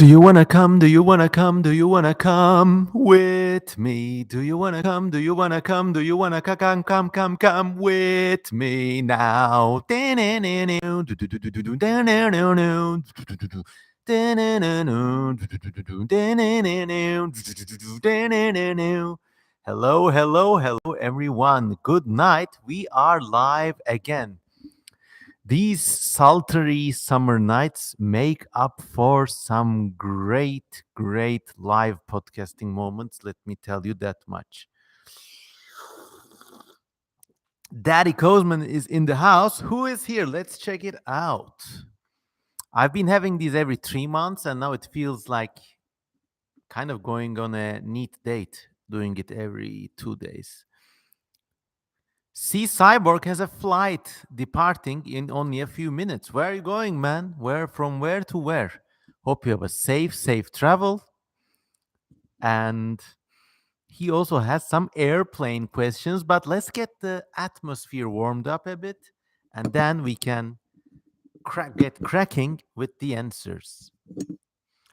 Do you wanna come? Do you wanna come? Do you wanna come with me? Do you wanna come? Do you wanna come? Do you wanna come with me now? Hello, hello, hello, everyone. Good night. We are live again. These sultry summer nights make up for some great, great live podcasting moments. Let me tell you that much. Daddy Kozman is in the house. Who is here? Let's check it out. I've been having these every 3 months, and now it feels like kind of going on a neat date, doing it every 2 days. See, Cyborg has a flight departing in only a few minutes. Where are you going, man? Where to where? Hope you have a safe travel. And he also has some airplane questions, but let's get the atmosphere warmed up a bit, and then we can get cracking with the answers.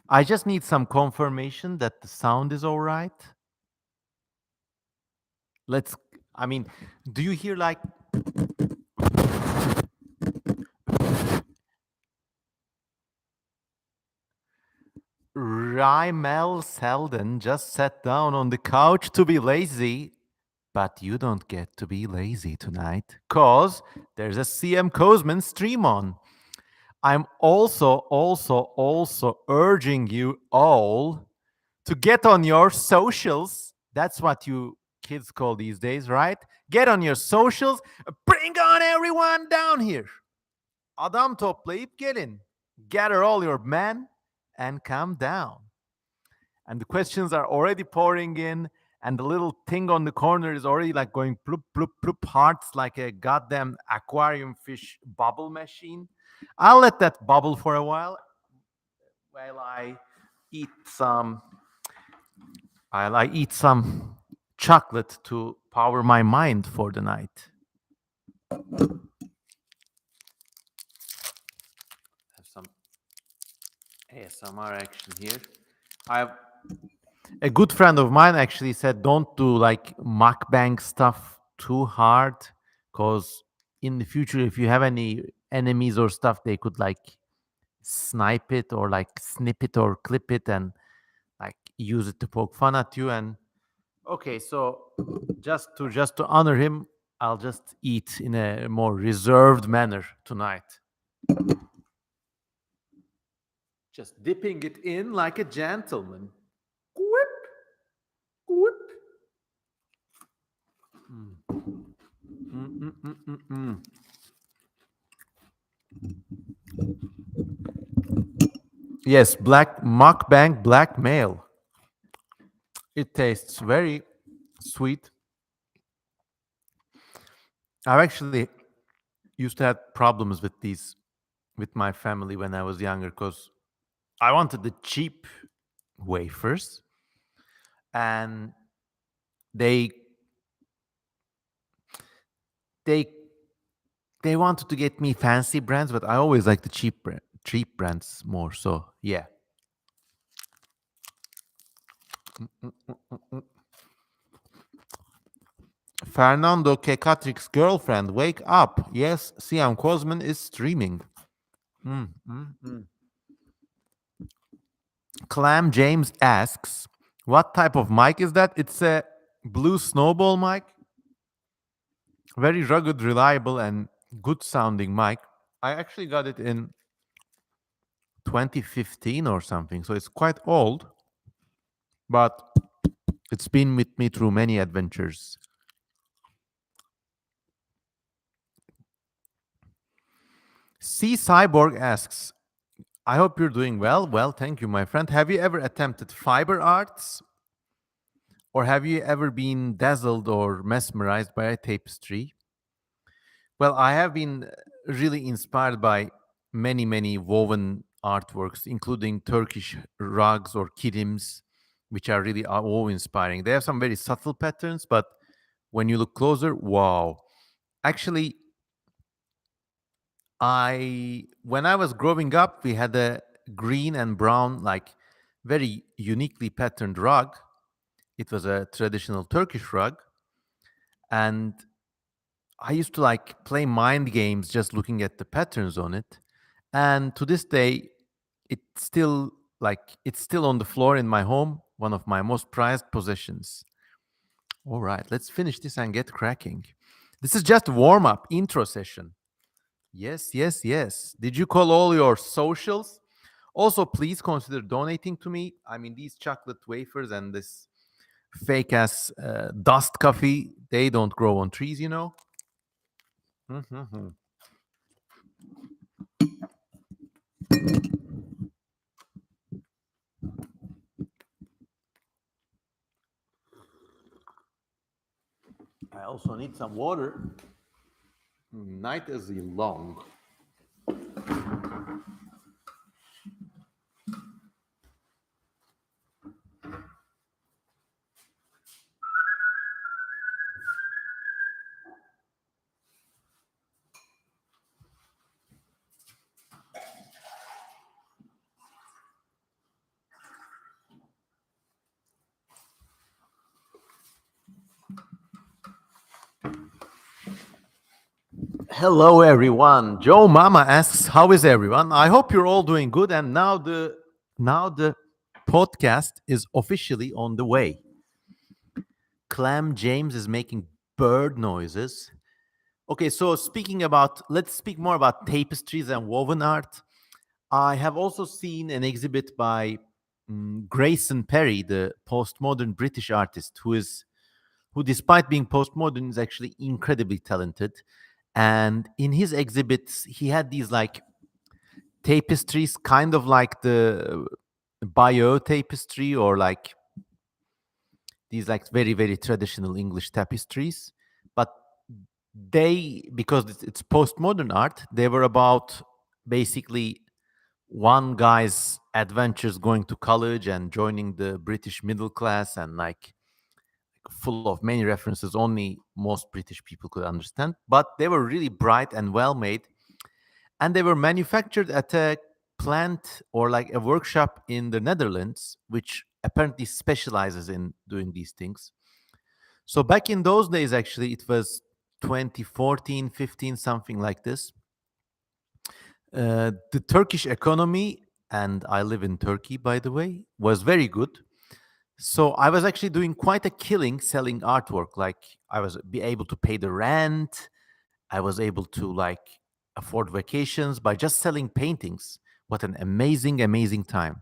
I just need some confirmation that the sound is all right. Let's, I mean, do you hear like Rymel Selden just sat down on the couch to be lazy, but you don't get to be lazy tonight, cause there's a CM Kozman stream on. I'm also urging you all to get on your socials. That's what you kids call these days, right? Get on your socials. Bring on everyone down here. Adam toplayıp gelin. Gather all your men and come down. And the questions are already pouring in, and the little thing on the corner is already like going bloop, bloop, bloop, hearts like a goddamn aquarium fish bubble machine. I'll let that bubble for a while I eat some while I eat some chocolate to power my mind for the night. Have some ASMR action here. I've A good friend of mine actually said, don't do like mukbang stuff too hard, because in the future, if you have any enemies or stuff, they could like snipe it or like snip it or clip it and like use it to poke fun at you. And okay, so just to honor him, I'll just eat in a more reserved manner tonight. Just dipping it in like a gentleman. Whip, whip. Mm. Yes, black mukbang blackmail. It tastes very sweet. I've actually used to have problems with these with my family when I was younger because I wanted the cheap wafers, and they they they wanted to get me fancy brands, but I always like the cheap brands more. So yeah. Fernando Kekatrik's girlfriend, wake up. Yes, Siam Kozman is streaming. Mm, mm, mm. Clam James asks, what type of mic is that? It's a blue snowball mic. Very rugged, reliable, and good sounding mic. I actually got it in 2015 or something, so it's quite old, but it's been with me through many adventures. C Cyborg asks, I hope you're doing well. Well, thank you, my friend. Have you ever attempted fiber arts? Or have you ever been dazzled or mesmerized by a tapestry? Well, I have been really inspired by many woven artworks, including Turkish rugs or kilims, which are really awe-inspiring. They have some very subtle patterns, but when you look closer, wow. Actually, when I was growing up, we had a green and brown, like very uniquely patterned rug. It was a traditional Turkish rug, and I used to like play mind games just looking at the patterns on it. And to this day, it's still it's still on the floor in my home, one of my most prized possessions. All right, let's finish this and get cracking. This is just warm up intro session. Yes, yes, yes. Did you call all your socials? Also, please consider donating to me. I mean, these chocolate wafers and this fake ass dust coffee, they don't grow on trees, you know? Mhm. I also need some water. Night is long. Hello, everyone. Joe Mama asks, "How is everyone? I hope you're all doing good." And now the podcast is officially on the way. Clam James is making bird noises. Okay, so speaking about, let's speak more about tapestries and woven art. I have also seen an exhibit by Grayson Perry, the postmodern British artist, who, despite being postmodern, is actually incredibly talented. And in his exhibits, he had these like tapestries, kind of like the bio tapestry, or like these like very very traditional English tapestries, but because it's postmodern art, they were about basically one guy's adventures going to college and joining the British middle class, and like full of many references only most British people could understand. But they were really bright and well made, and they were manufactured at a plant or like a workshop in the Netherlands, which apparently specializes in doing these things. So back in those days, actually, it was 2014, 15, something like this. The Turkish economy, and I live in Turkey, by the way, was very good. So I was actually doing quite a killing selling artwork. Like I was be able to pay the rent. I was able to like afford vacations by just selling paintings. What an amazing, amazing time.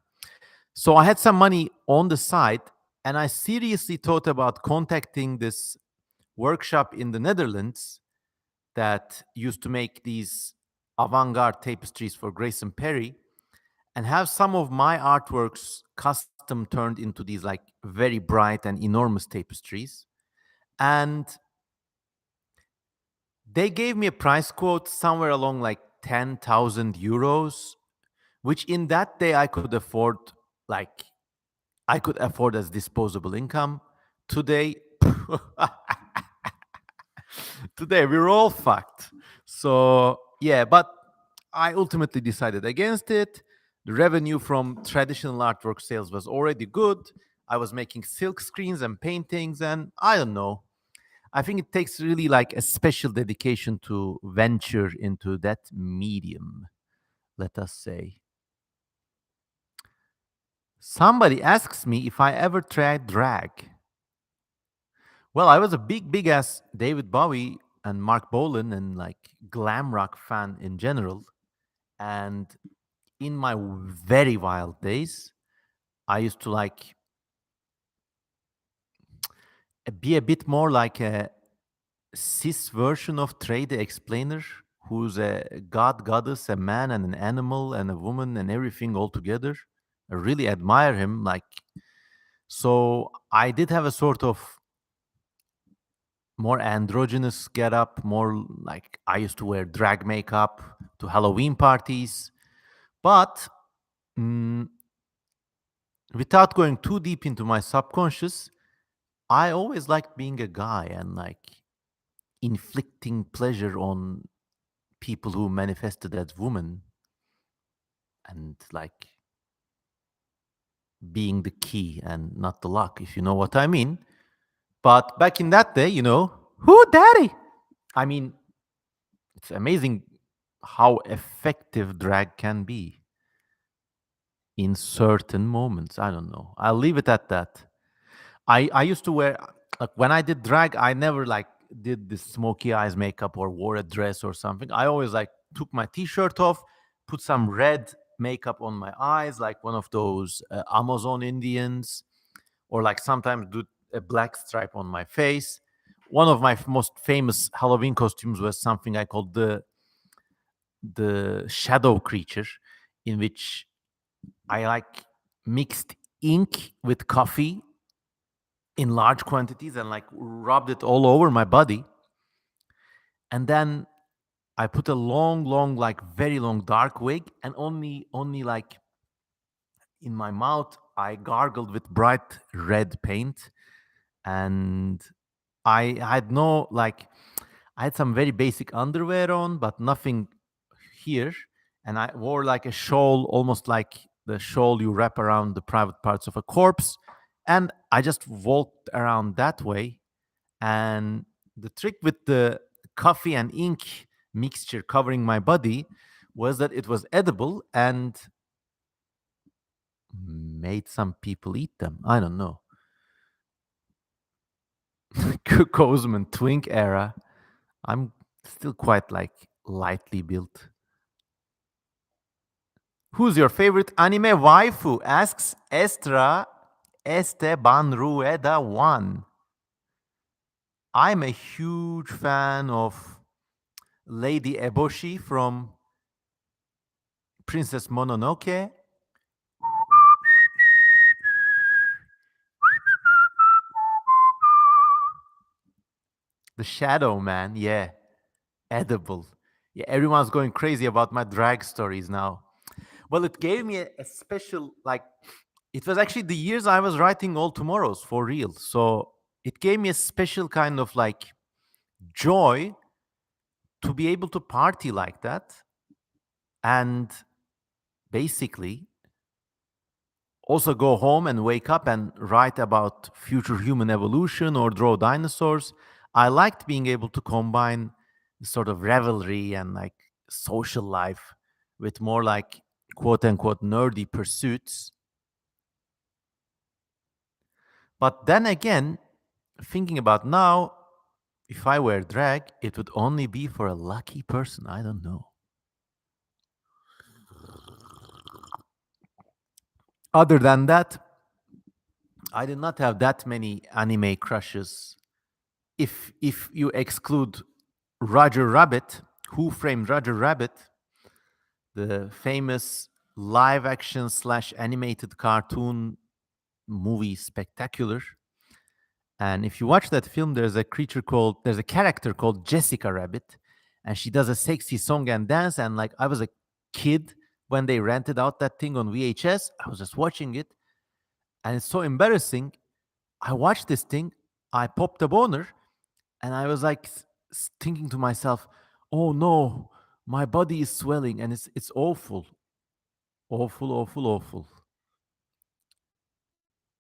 So I had some money on the side, and I seriously thought about contacting this workshop in the Netherlands that used to make these avant-garde tapestries for Grayson Perry, and have some of my artworks custom turned into these like very bright and enormous tapestries. And they gave me a price quote somewhere along like 10,000 euros, which in that day I could afford, like, I could afford as disposable income. Today, today we're all fucked. So yeah, but I ultimately decided against it. The revenue from traditional artwork sales was already good. I was making silk screens and paintings, and I don't know. I think it takes really like a special dedication to venture into that medium, let us say. Somebody asks me if I ever tried drag. Well, I was a big, big ass David Bowie and Mark Bolan and like glam rock fan in general. And in my very wild days, I used to like be a bit more like a cis version of Trey the Explainer, who's a god, goddess, a man, and an animal, and a woman, and everything all together. I really admire him. Like, so I did have a sort of more androgynous get up, more like I used to wear drag makeup to Halloween parties. But mm, without going too deep into my subconscious, I always liked being a guy and like inflicting pleasure on people who manifested as women, and like being the key and not the lock, if you know what I mean. But back in that day, who daddy? I mean, it's amazing how effective drag can be in certain moments. I don't know. I'll leave it at that. I used to wear, like, when I did drag, I never like did this smoky eyes makeup or wore a dress or something. I always like took my t-shirt off, put some red makeup on my eyes, like one of those Amazon Indians, or like sometimes do a black stripe on my face. One of my most famous Halloween costumes was something I called the shadow creature, in which I like mixed ink with coffee in large quantities and like rubbed it all over my body. And then I put a long, like very long dark wig, and only like in my mouth I gargled with bright red paint. And I had no like I had some very basic underwear on, but nothing here. And I wore like a shawl, almost like the shawl you wrap around the private parts of a corpse. And I just walked around that way. And the trick with the coffee and ink mixture covering my body was that it was edible and made some people eat them. I don't know. Cosman twink era. I'm still quite like lightly built. Who's your favorite anime waifu? Asks Estra Esteban Rueda 1. I'm a huge fan of Lady Eboshi from Princess Mononoke. The Shadow Man, yeah, edible. Yeah, everyone's going crazy about my drag stories now. Well, it gave me a special, like, it was actually the years I was writing All Tomorrows for real. So it gave me a special kind of like joy to be able to party like that and basically also go home and wake up and write about future human evolution or draw dinosaurs. I liked being able to combine sort of revelry and like social life with more like quote unquote nerdy pursuits. But then again, thinking about now, if I wear drag, it would only be for a lucky person. I don't know. Other than that, I did not have that many anime crushes. If you exclude Roger Rabbit, Who Framed Roger Rabbit, the famous live action slash animated cartoon movie spectacular. And if you watch that film, there's a character called Jessica Rabbit, and she does a sexy song and dance. And like I was a kid when they rented out that thing on VHS, I was just watching it, and it's so embarrassing. I watched this thing, I popped a boner, and I was like thinking to myself, "Oh no, my body is swelling, and it's awful, awful, awful, awful."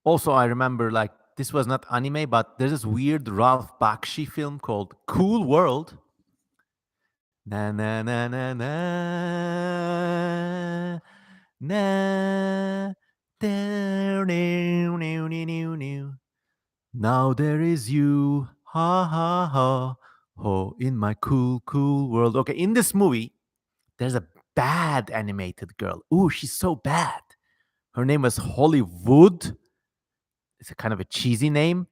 Also, I remember like this was not anime, but there's this weird Ralph Bakshi film called Cool World. Na na na na na na. Now there is you, ha ha ha, ho, in my cool, cool world. Okay, in this movie, there's a bad animated girl. Ooh, she's so bad. Her name was Hollywood. It's a kind of a cheesy name.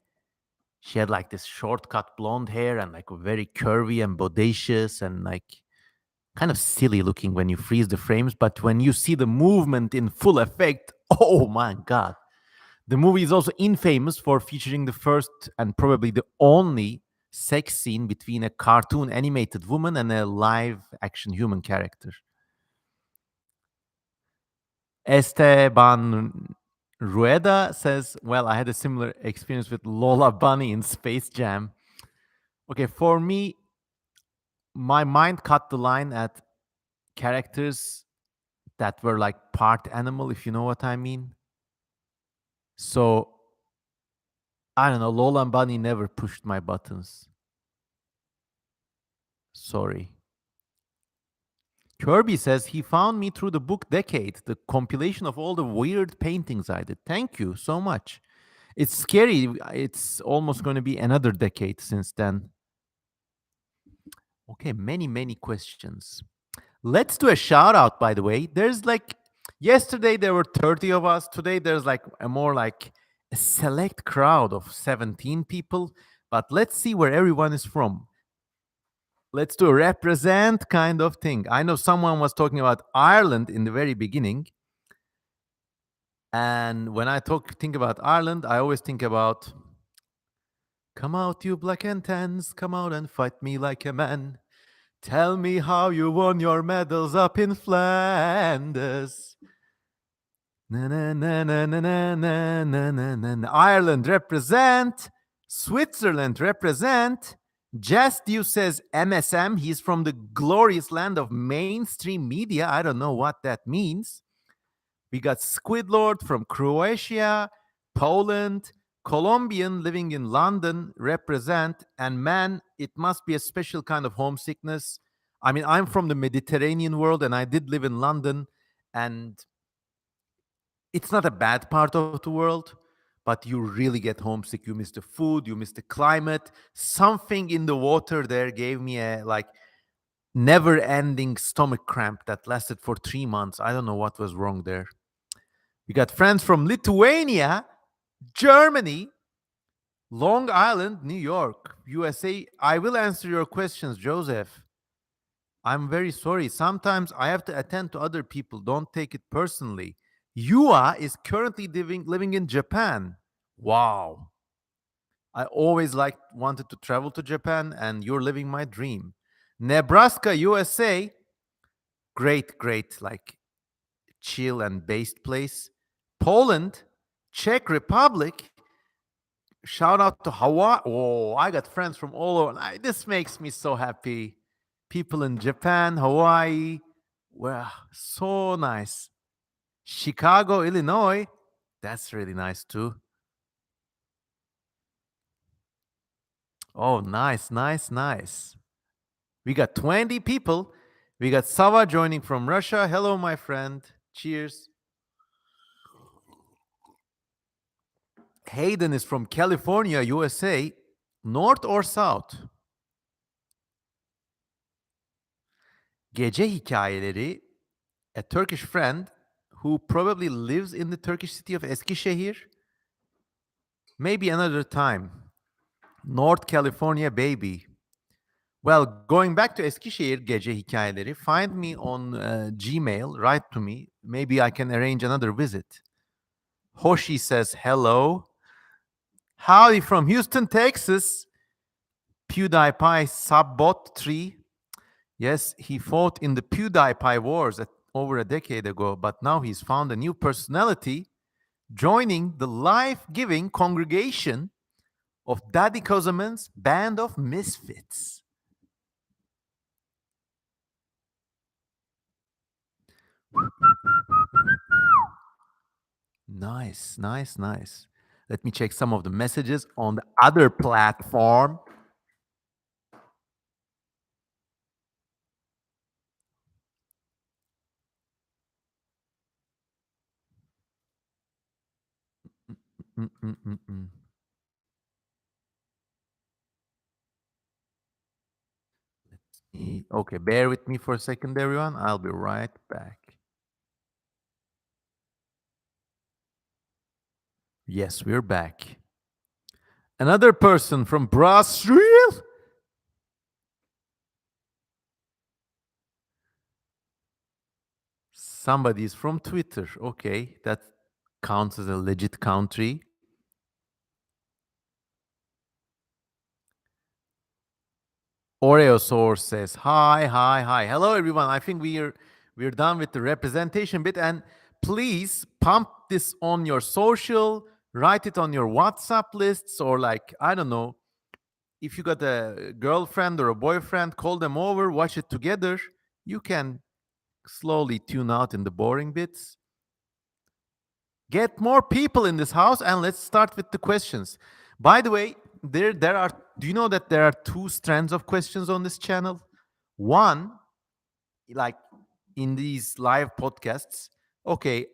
She had like this shortcut blonde hair and like very curvy and bodacious and like kind of silly looking when you freeze the frames. But when you see the movement in full effect, oh my God. The movie is also infamous for featuring the first and probably the only sex scene between a cartoon animated woman and a live action human character. Esteban Rueda says, well, I had a similar experience with Lola Bunny in Space Jam. Okay, for me, my mind cut the line at characters that were like part animal, if you know what I mean. So I don't know. Lola and Bunny never pushed my buttons. Sorry. Kirby says he found me through the book Decade, the compilation of all the weird paintings I did. Thank you so much. It's scary. It's almost going to be another decade since then. Okay, many, many questions. Let's do a shout out, by the way. There's like, yesterday there were 30 of us. Today there's like a more like a select crowd of 17 people. But let's see where everyone is from. Let's do a represent kind of thing. I know someone was talking about Ireland in the very beginning. And when I think about Ireland, I always think about come out, you black and tans, come out and fight me like a man. Tell me how you won your medals up in Flanders. Na, na, na, na, na, na, na, na, na, na. Ireland represent. Switzerland represent. Jasdew says MSM. He's from the glorious land of mainstream media. I don't know what that means. We got Squidlord from Croatia, Poland, Colombian living in London represent. And man, it must be a special kind of homesickness. I mean, I'm from the Mediterranean world and I did live in London, and it's not a bad part of the world, but you really get homesick. You miss the food, you miss the climate. Something in the water there gave me a like never ending stomach cramp that lasted for 3 months. I don't know what was wrong there. We got friends from Lithuania, Germany, Long Island, New York, USA. I will answer your questions, Joseph. I'm very sorry. Sometimes I have to attend to other people. Don't take it personally. Yua is currently living in Japan. Wow. I always wanted to travel to Japan, and you're living my dream. Nebraska, USA. Great, great, like chill and based place. Poland, Czech Republic. Shout out to Hawaii. Oh, I got friends from all over. This makes me so happy. People in Japan, Hawaii. Wow, so nice. Chicago, Illinois. That's really nice too. Oh, nice, nice, nice. We got 20 people. We got Sava joining from Russia. Hello, my friend. Cheers. Hayden is from California, USA. North or south? Gece hikayeleri, a Turkish friend who probably lives in the Turkish city of Eskişehir. Maybe another time. North California, baby. Well, going back to Eskişehir gece hikayeleri, find me on Gmail, write to me. Maybe I can arrange another visit. Hoshi says hello. Howdy from Houston, Texas. PewDiePie Subbot 3. Yes, he fought in the PewDiePie wars over a decade ago, but now he's found a new personality, joining the life-giving congregation of Daddy Kozaman's band of misfits. Nice, nice, nice. Let me check some of the messages on the other platform. Mm, mm, mm, mm. Okay, bear with me for a second, everyone. I'll be right back. Yes, we're back. Another person from Brazil. Somebody's from Twitter. Okay, that counts as a legit country. Oreo Source says, hi, hi, hi. Hello, everyone. I think we're done with the representation bit. And please pump this on your social, write it on your WhatsApp lists, or like, I don't know, if you got a girlfriend or a boyfriend, call them over, watch it together. You can slowly tune out in the boring bits. Get more people in this house and let's start with the questions. By the way, there are do you know that there are two strands of questions on this channel? One, like in these live podcasts, okay,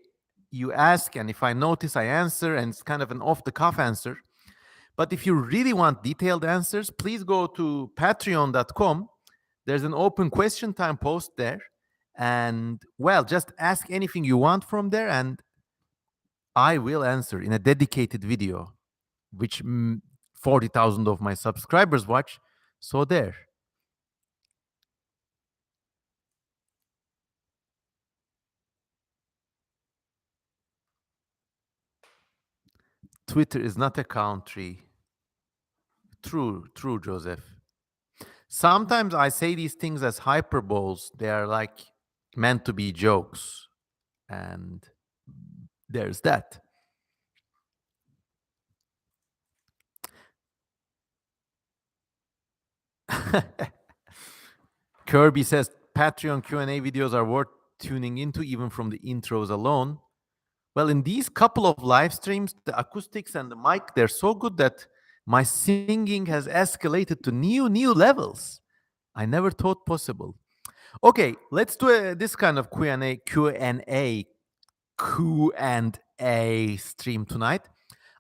you ask and if I notice I answer and it's kind of an off the cuff answer. But if you really want detailed answers, please go to patreon.com. There's an open question time post there. And well, just ask anything you want from there and I will answer in a dedicated video, which 40,000 of my subscribers watch. So there. Twitter is not a country. True, Joseph. Sometimes I say these things as hyperboles. They are like meant to be jokes. And there's that. Kirby says Patreon Q&A videos are worth tuning into even from the intros alone. Well, in these couple of live streams, the acoustics and the mic, they're so good that my singing has escalated to new levels. I never thought possible. Okay, let's do this kind of Q&A stream tonight.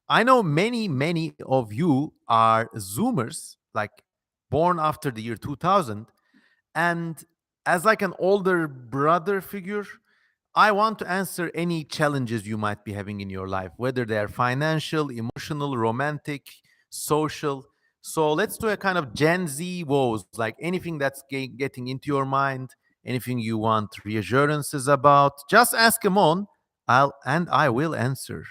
I know many of you are Zoomers, like born after the year 2000, and as like an older brother figure, I want to answer any challenges you might be having in your life, whether they are financial, emotional, romantic, social. So let's do a kind of Gen Z woes, like anything that's getting into your mind, anything you want reassurances about. Just ask them on, I will answer.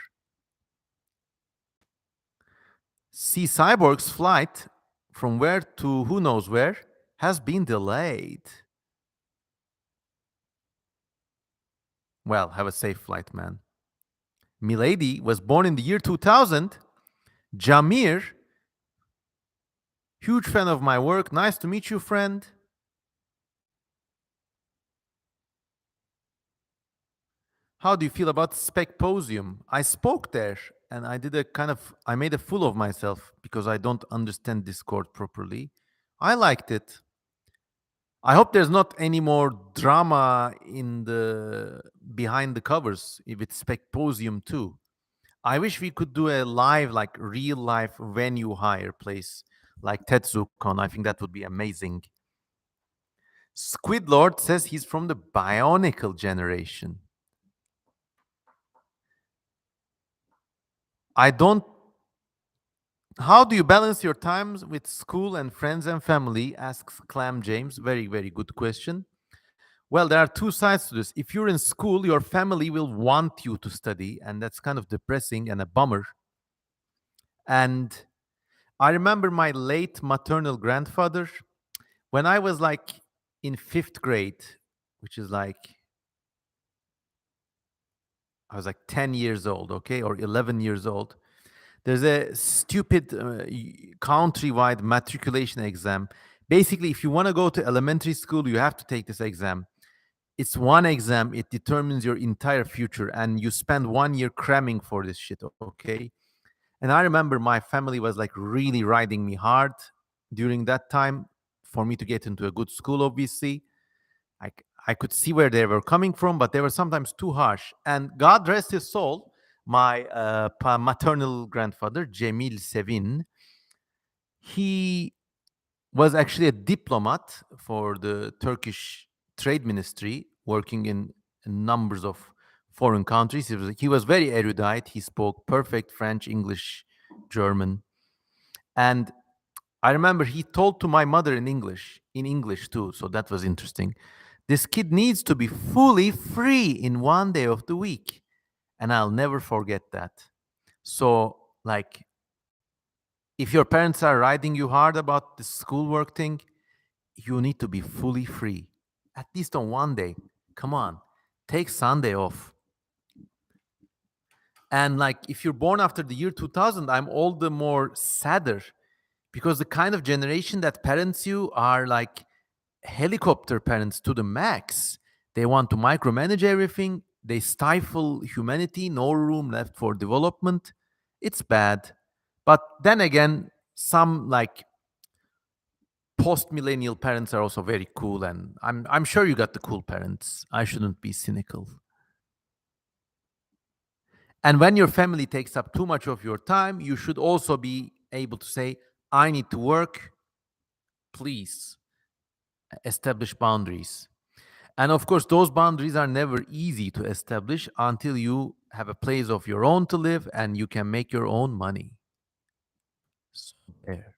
See, Cyborg's flight from where to who knows where has been delayed. Well, have a safe flight, man. Milady was born in the year 2000. Jamir, huge fan of my work. Nice to meet you, friend. How do you feel about Specposium? I spoke there and I made a fool of myself because I don't understand Discord properly. I liked it. I hope there's not any more drama in the behind the covers if it's Specposium too. I wish we could do a live, like real life venue hire place like TetsuCon. I think that would be amazing. Squid Lord says he's from the Bionicle generation. I don't. How do you balance your times with school and friends and family? Asks Clam James. Very good question. Well, there are two sides to this. If you're in school, your family will want you to study, and that's kind of depressing and a bummer. And I remember my late maternal grandfather when I was like in fifth grade, which is like, I was like 10 years old, okay, or 11 years old. There's a stupid countrywide matriculation exam. Basically, if you want to go to elementary school, you have to take this exam. It's one exam, it determines your entire future, and you spend 1 year cramming for this shit, okay? And I remember my family was like really riding me hard during that time for me to get into a good school, obviously. I, I could see where they were coming from, but they were sometimes too harsh. And God rest his soul, my maternal grandfather, Cemil Sevin, he was actually a diplomat for the Turkish Trade Ministry, working in numbers of foreign countries. He was very erudite. He spoke perfect French, English, German. And I remember he told to my mother in English too. So that was interesting. This kid needs to be fully free in 1 day of the week. And I'll never forget that. So, like, if your parents are riding you hard about the schoolwork thing, you need to be fully free, at least on 1 day. Come on, take Sunday off. And like, if you're born after the year 2000, I'm all the more sadder because the kind of generation that parents you are like helicopter parents to the max. They want to micromanage everything. they stifle humanity, no room left for development. It's bad. But then again, some like post millennial parents are also very cool, and I'm sure you got the cool parents. I shouldn't be cynical. And when your family takes up too much of your time, you should also be able to say, I need to work, please establish boundaries. And of course, those boundaries are never easy to establish until you have a place of your own to live and you can make your own money. So there.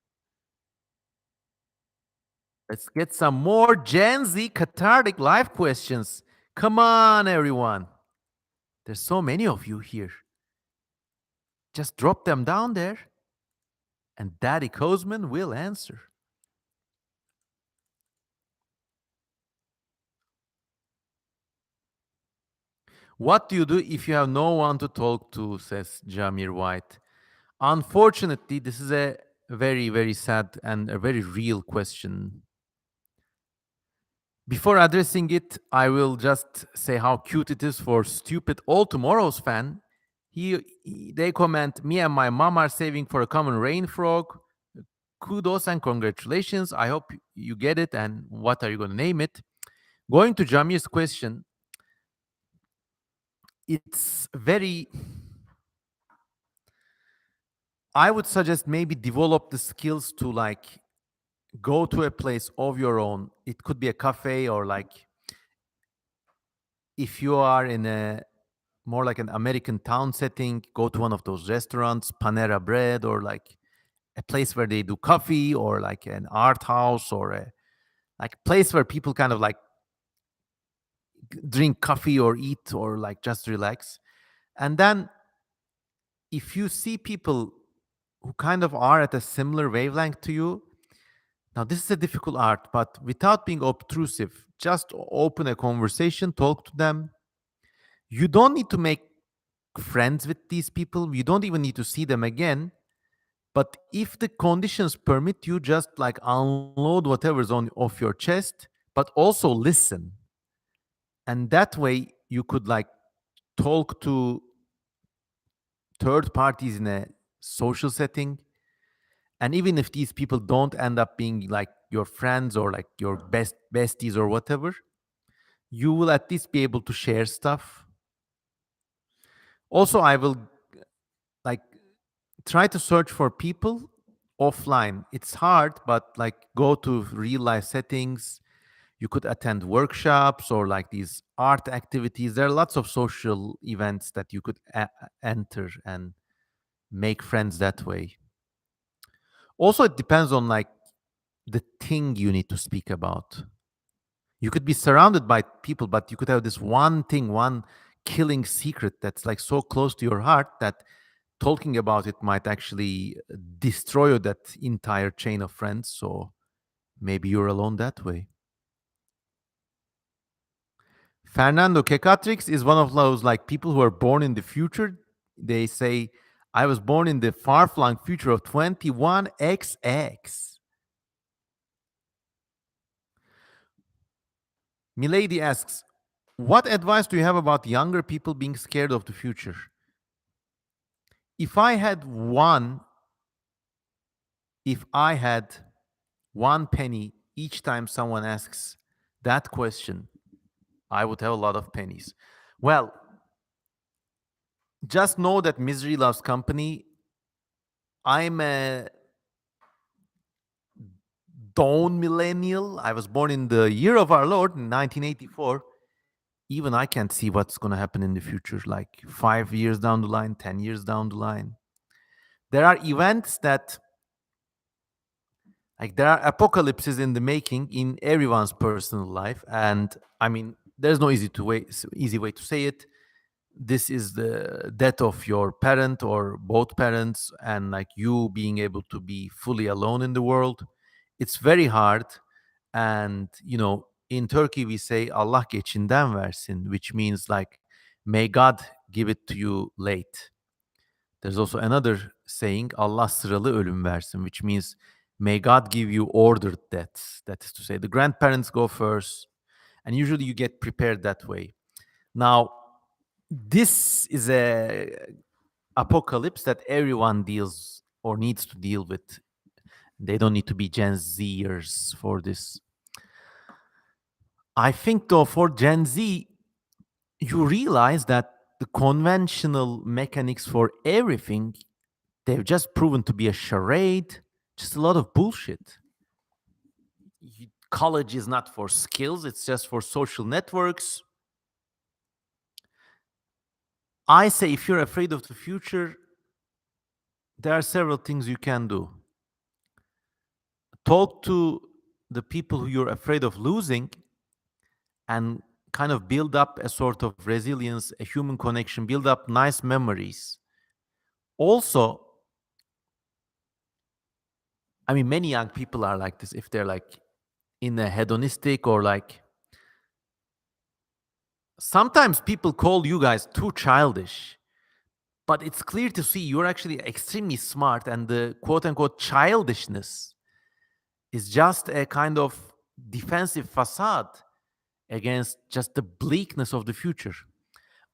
Let's get some more Gen Z cathartic life questions. Come on, everyone. There's so many of you here. Just drop them down there and Daddy Kozman will answer. What do you do if you have no one to talk to, says Jamir White. Unfortunately, this is a very, very sad and a very real question. Before addressing it, I will just say how cute it is for stupid All Tomorrow's fan. They comment, me and my mom are saving for a common rain frog. Kudos and congratulations. I hope you get it. And what are you going to name it? Going to Jamir's question, it's very, I would suggest maybe develop the skills to like go to a place of your own. It could be a cafe, or like if you are in a more like an American town setting, go to one of those restaurants, Panera Bread, or like a place where they do coffee, or like an art house, or a like place where people kind of like drink coffee or eat or like just relax. And then if you see people who kind of are at a similar wavelength to you, now this is a difficult art, but without being obtrusive, just open a conversation, talk to them. You don't need to make friends with these people. You don't even need to see them again. But if the conditions permit, you just like unload whatever's on off your chest, but also listen. And that way you could like talk to third parties in a social setting. And even if these people don't end up being like your friends or like your best besties or whatever, you will at least be able to share stuff. Also, I will like try to search for people offline. It's hard, but like go to real life settings. You could attend workshops or like these art activities. There are lots of social events that you could enter and make friends that way. Also, it depends on like the thing you need to speak about. You could be surrounded by people, but you could have this one thing, one killing secret that's like so close to your heart that talking about it might actually destroy that entire chain of friends. So maybe you're alone that way. Fernando Kecatrix is one of those like people who are born in the future. They say, I was born in the far flung future of 21XX. Milady asks, what advice do you have about younger people being scared of the future? If I had one, if I had one penny each time someone asks that question, I would have a lot of pennies. Well, just know that misery loves company. I'm a dawn millennial. I was born in the year of our Lord, 1984. Even I can't see what's going to happen in the future, like 5 years down the line, 10 years down the line. There are events that, like, there are apocalypses in the making in everyone's personal life. And I mean, there's no easy way to say it. This is the death of your parent or both parents, and like you being able to be fully alone in the world. It's very hard. And in Turkey we say Allah geçinden versin, which means like may God give it to you late. There's also another saying, Allah sıralı ölüm versin, which means may God give you ordered deaths. That is to say, the grandparents go first, and usually you get prepared that way. Now, This is a apocalypse that everyone deals or needs to deal with. They don't need to be Gen Zers for this. I think, though, for Gen Z, you realize that the conventional mechanics for everything, they've just proven to be a charade, just a lot of bullshit. College is not for skills, it's just for social networks. I say if you're afraid of the future, there are several things you can do. Talk to the people who you're afraid of losing and kind of build up a sort of resilience, a human connection, build up nice memories. Also, I mean, many young people are like this if they're like in a hedonistic or like sometimes people call you guys too childish, but it's clear to see you're actually extremely smart and the quote unquote childishness is just a kind of defensive facade against just the bleakness of the future.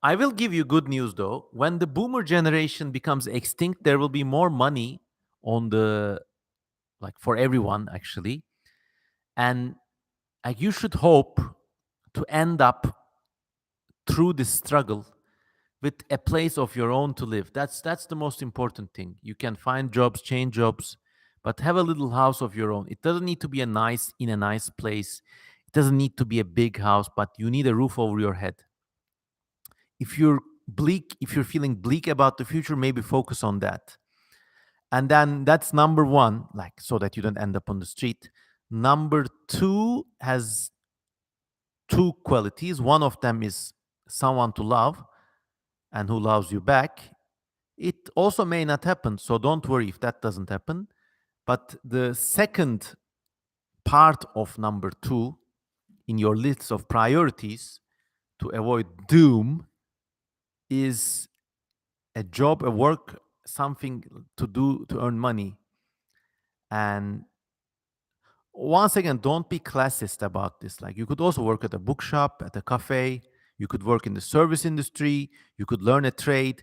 I will give you good news though. When the boomer generation becomes extinct, there will be more money on the like for everyone actually. And you should hope to end up through this struggle with a place of your own to live. That's the most important thing. You can find jobs, change jobs, but have a little house of your own. It doesn't need to be a nice place. It doesn't need to be a big house, but you need a roof over your head. If you're feeling bleak about the future, maybe focus on that. And then that's number one, like so that you don't end up on the street. Number two has two qualities. One of them is someone to love and who loves you back. It also may not happen, so don't worry if that doesn't happen. But the second part of number two in your list of priorities to avoid doom is a job, a work, something to do to earn money. And once again, don't be classist about this. Like you could also work at a bookshop, at a cafe, you could work in the service industry, you could learn a trade.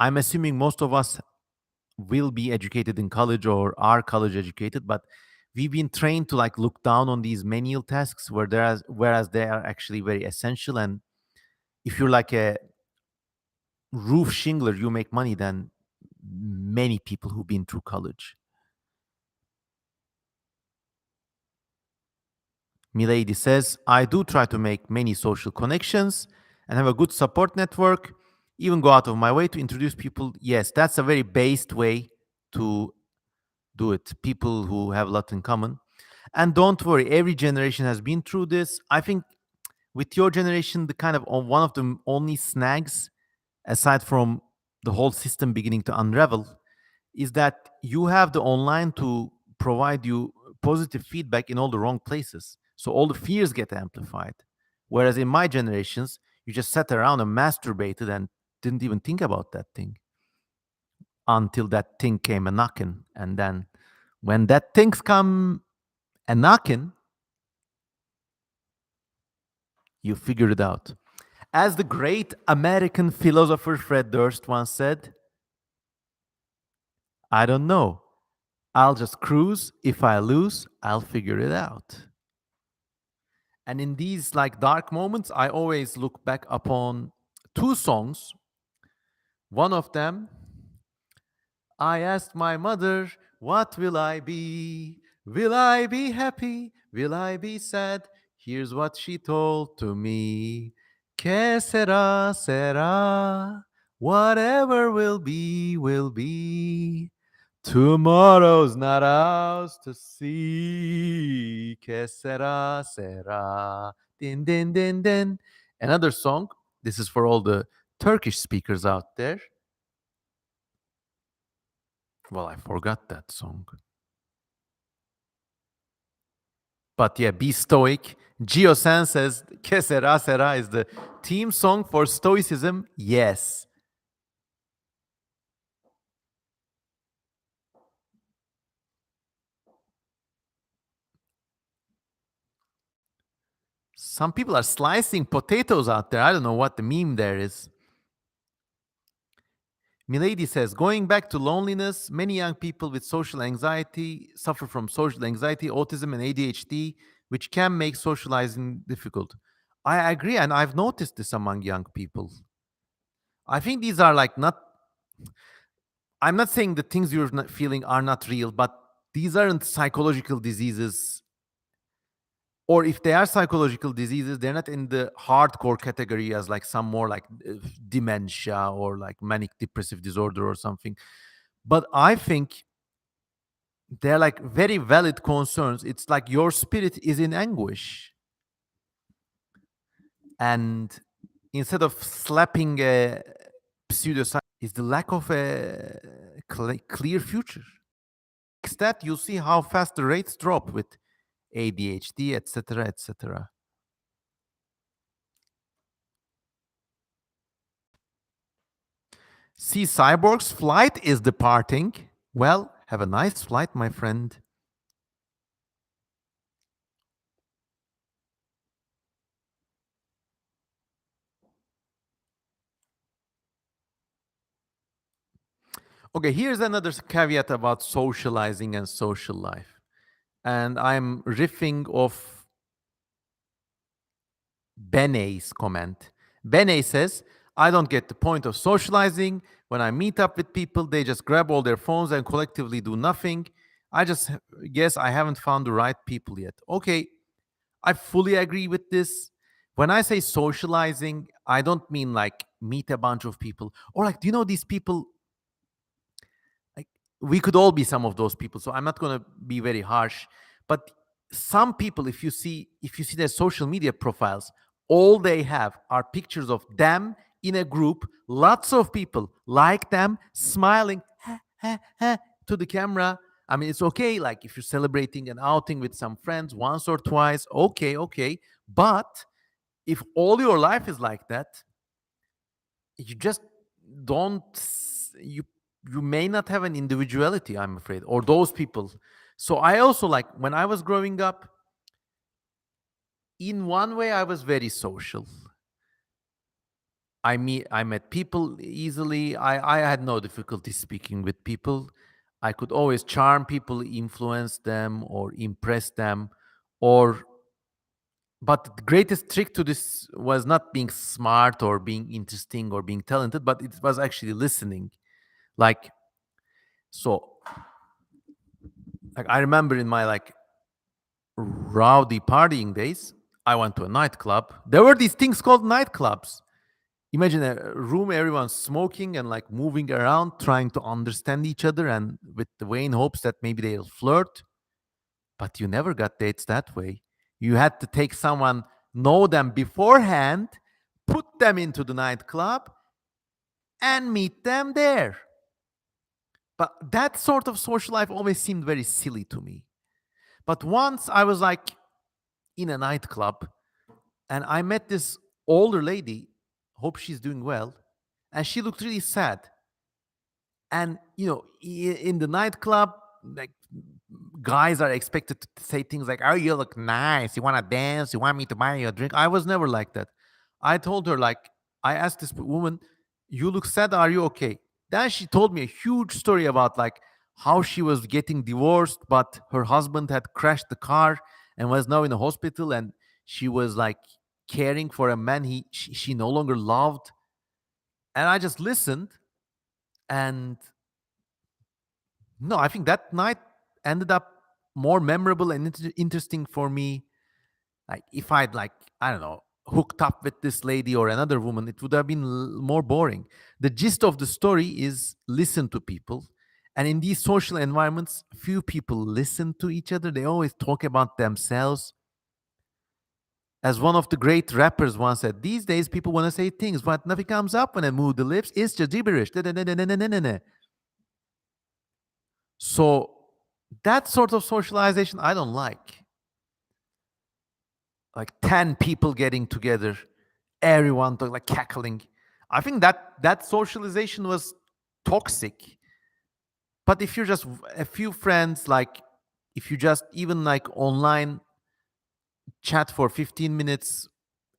I'm assuming most of us will be educated in college or are college educated, but we've been trained to like look down on these menial tasks whereas they are actually very essential. And if you're like a roof shingler, you make money than many people who've been through college. Milady says, I do try to make many social connections and have a good support network, even go out of my way to introduce people. Yes, that's a very based way to do it. People who have a lot in common. And don't worry, every generation has been through this. I think with your generation, the kind of one of the only snags, aside from the whole system beginning to unravel, is that you have the online to provide you positive feedback in all the wrong places. So all the fears get amplified. Whereas in my generations, you just sat around and masturbated and didn't even think about that thing until that thing came a knocking. And then when that thing's come a knocking, you figure it out. As the great American philosopher Fred Durst once said, I don't know. I'll just cruise. If I lose, I'll figure it out. And in these like dark moments, I always look back upon two songs. One of them, I asked my mother, what will I be? Will I be happy? Will I be sad? Here's what she told to me. Que sera, sera. Whatever will be, will be. Tomorrow's not ours to see. Que sera, sera. Din, din, din, din. Another song. This is for all the Turkish speakers out there. Well, I forgot that song. But yeah, be stoic. Gio San says, Que sera, sera is the theme song for Stoicism. Yes. Some people are slicing potatoes out there. I don't know what the meme there is. Milady says, going back to loneliness, many young people with social anxiety suffer from social anxiety, autism, and ADHD, which can make socializing difficult. I agree, and I've noticed this among young people. I think these are like not, I'm not saying the things you're not feeling are not real, but these aren't psychological diseases. Or if they are psychological diseases, they're not in the hardcore category as like some more like dementia or like manic depressive disorder or something. But I think they're like very valid concerns. It's like your spirit is in anguish. And instead of slapping a pseudoscience, is the lack of a clear future. That you'll see how fast the rates drop with ADHD, etc., etc. See, Cyborg's flight is departing. Well, have a nice flight, my friend. Okay, here's another caveat about socializing and social life. And I'm riffing off Bene's comment. Bene says, I don't get the point of socializing. When I meet up with people, they just grab all their phones and collectively do nothing. I just guess I haven't found the right people yet. Okay, I fully agree with this. When I say socializing, I don't mean like meet a bunch of people or like, do you know these people? Like, we could all be some of those people. So I'm not going to be very harsh. But some people, if you see their social media profiles, all they have are pictures of them in a group, lots of people like them, smiling to the camera. I mean, it's okay, like if you're celebrating an outing with some friends once or twice, okay, okay. But if all your life is like that, you just don't you may not have an individuality, I'm afraid, or those people. So I also, like, when I was growing up, in one way I was very social. I met people easily. I had no difficulty speaking with people. I could always charm people, influence them, or impress them. Or but the greatest trick to this was not being smart or being interesting or being talented, but it was actually listening. Like, so, like, I remember in my like rowdy partying days, I went to a nightclub. There were these things called nightclubs. Imagine a room, everyone's smoking and like moving around, trying to understand each other, and with the vain hopes that maybe they'll flirt. But you never got dates that way. You had to take someone, know them beforehand, put them into the nightclub, and meet them there. But that sort of social life always seemed very silly to me. But once I was like in a nightclub and I met this older lady, hope she's doing well, and she looked really sad. And in the nightclub, like, guys are expected to say things like, "Oh, you look nice. You want to dance? You want me to buy you a drink?" I was never like that. I told her, like, I asked this woman, "You look sad. Are you okay?" Then she told me a huge story about like how she was getting divorced, but her husband had crashed the car and was now in a hospital, and she was like caring for a man she no longer loved. And I just listened, and no, I think that night ended up more memorable and interesting for me. Like, if I'd, like, I don't know, hooked up with this lady or another woman, it would have been more boring. The gist of the story is listen to people. And in these social environments, few people listen to each other. They always talk about themselves. As one of the great rappers once said, these days people want to say things, but nothing comes up when I move the lips. It's just gibberish. So that sort of socialization I don't like. Like 10 people getting together, everyone like cackling. I think that socialization was toxic. But if you're just a few friends, like if you just even like online chat for 15 minutes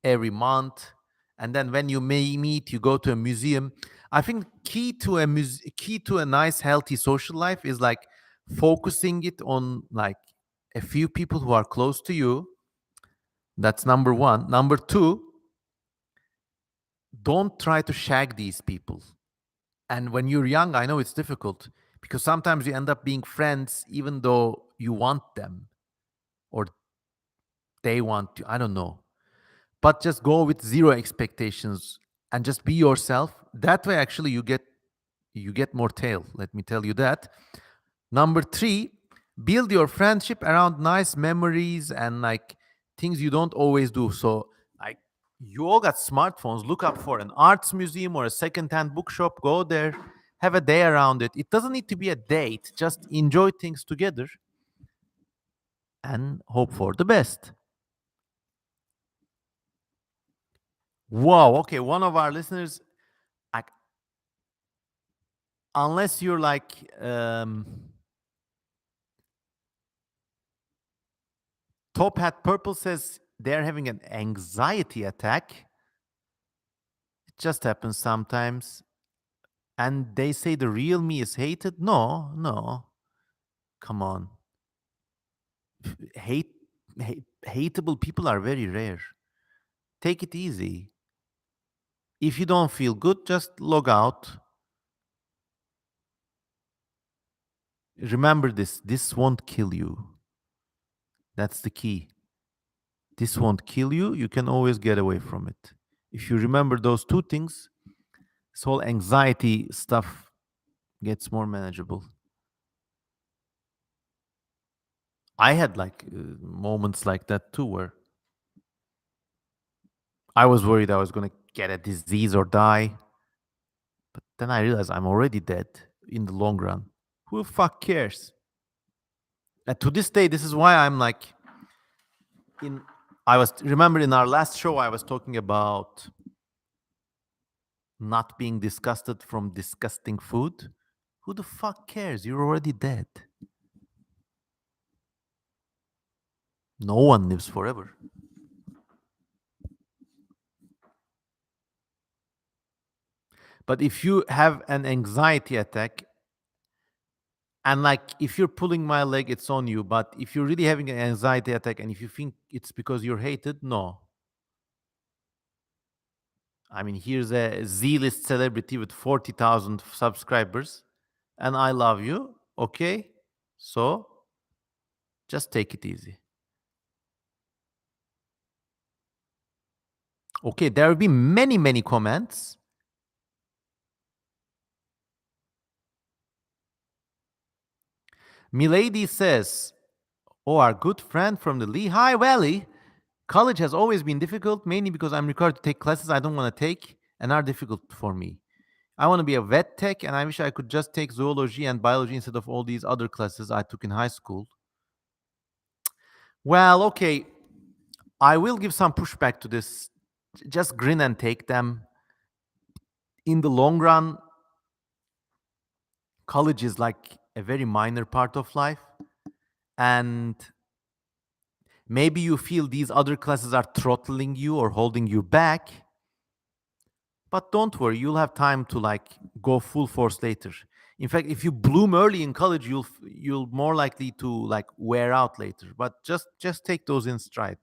every month, and then when you may meet, you go to a museum. I think key to a nice healthy social life is like focusing it on like a few people who are close to you. That's number one. Number two, don't try to shag these people. And when you're young, I know it's difficult because sometimes you end up being friends even though you want them or they want you. I don't know. But just go with zero expectations and just be yourself. That way actually you get more tail. Let me tell you that. Number three, build your friendship around nice memories and like things you don't always do. So like you all got smartphones, look up for an arts museum or a secondhand bookshop, go there, have a day around it. It doesn't need to be a date, just enjoy things together and hope for the best. Wow, okay, one of our listeners, like, unless you're like Top Hat Purple says they're having an anxiety attack. It just happens sometimes. And they say the real me is hated. No, no. Come on. Hate, hateable people are very rare. Take it easy. If you don't feel good, just log out. Remember this. This won't kill you. That's the key. This won't kill you. You can always get away from it. If you remember those two things, this whole anxiety stuff gets more manageable. I had like moments like that too, where I was worried I was going to get a disease or die. But then I realized I'm already dead in the long run. Who the fuck cares? And to this day, this is why I'm like, in. I was, remember in our last show, I was talking about not being disgusted from disgusting food. Who the fuck cares? You're already dead. No one lives forever. But if you have an anxiety attack, and like if you're pulling my leg, it's on you. But if you're really having an anxiety attack and if you think it's because you're hated, no. I mean, here's a Z-list celebrity with 40,000 subscribers, and I love you. Okay, so just take it easy. Okay, there will be many, many comments. Milady says, "Oh, our good friend from the Lehigh Valley. College has always been difficult, mainly because I'm required to take classes I don't want to take and are difficult for me. I want to be a vet tech, and I wish I could just take zoology and biology instead of all these other classes I took in high school." Well, okay, I will give some pushback to this. Just grin and take them. In the long run, college is like a very minor part of life. And maybe you feel these other classes are throttling you or holding you back. But don't worry, you'll have time to like go full force later. In fact, if you bloom early in college, you'll more likely to like wear out later. But just take those in stride.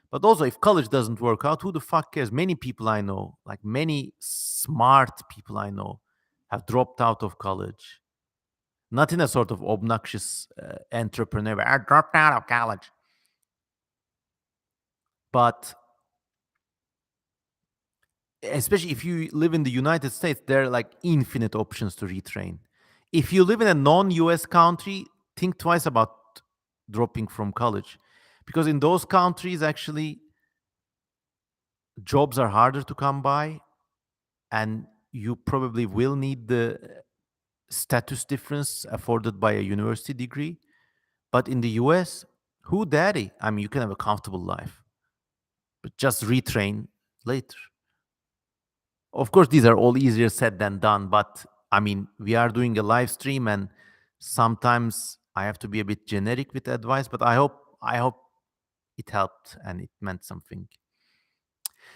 But also, if college doesn't work out, who the fuck cares? Many people I know, like many smart people I know, have dropped out of college. Not in a sort of obnoxious entrepreneur. I dropped out of college. But especially if you live in the United States, there are like infinite options to retrain. If you live in a non-US country, think twice about dropping from college. Because in those countries, actually, jobs are harder to come by, and you probably will need the status difference afforded by a university degree. But in the US, who daddy? I mean, you can have a comfortable life, but just retrain later. Of course, these are all easier said than done, but I mean, we are doing a live stream and sometimes I have to be a bit generic with advice, but I hope it helped and it meant something.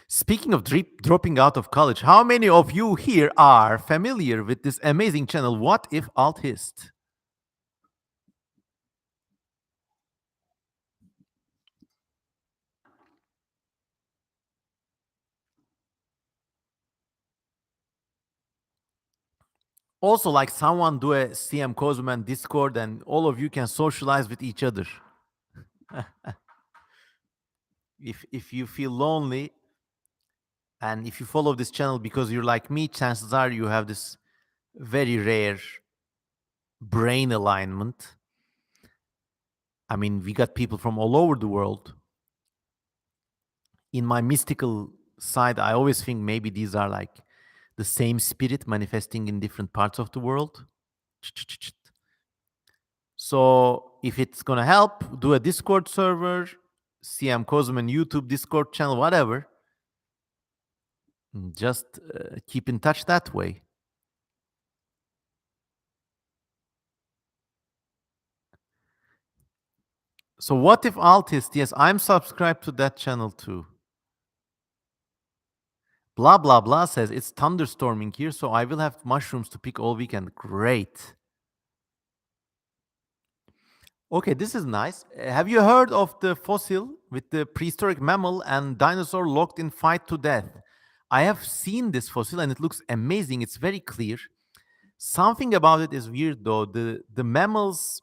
Speaking of dropping out of college, how many of you here are familiar with this amazing channel, What If Altist? Also, like someone do a CM Cosman Discord and all of you can socialize with each other. If you feel lonely and if you follow this channel because you're like me, chances are you have this very rare brain alignment. I mean, we got people from all over the world. In my mystical side, I always think maybe these are like the same spirit manifesting in different parts of the world. So if it's gonna help, do a Discord server, CM Cosman YouTube Discord channel, whatever. Just keep in touch that way. So what if Altist? Yes, I'm subscribed to that channel too. Blah blah blah says it's thunderstorming here, so I will have mushrooms to pick all weekend. Great. Okay, this is nice. Have you heard of the fossil with the prehistoric mammal and dinosaur locked in fight to death? I have seen this fossil and it looks amazing. It's very clear. Something about it is weird though. The mammal's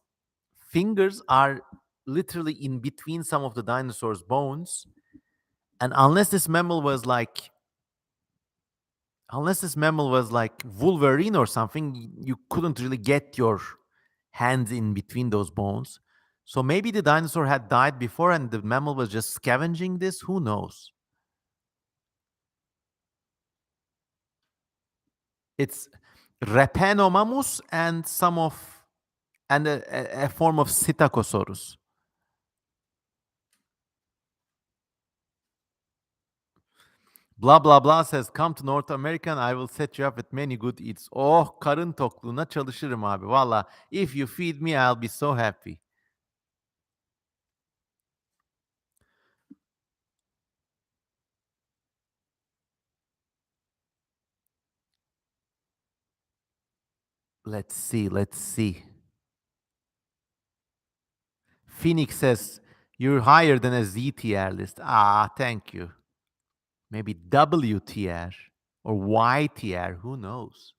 fingers are literally in between some of the dinosaur's bones. And unless this mammal was like Wolverine or something, you couldn't really get your hands in between those bones. So maybe the dinosaur had died before and the mammal was just scavenging this. Who knows? It's Repenomamus and a form of Psittacosaurus. Blah blah blah says come to North America and I will set you up with many good eats. Oh, karın tokluğuna çalışırım abi. Valla if you feed me I'll be so happy. Let's see, let's see. Phoenix says you're higher than a Z tier list. Ah, thank you. Maybe W tier or Y tier, who knows?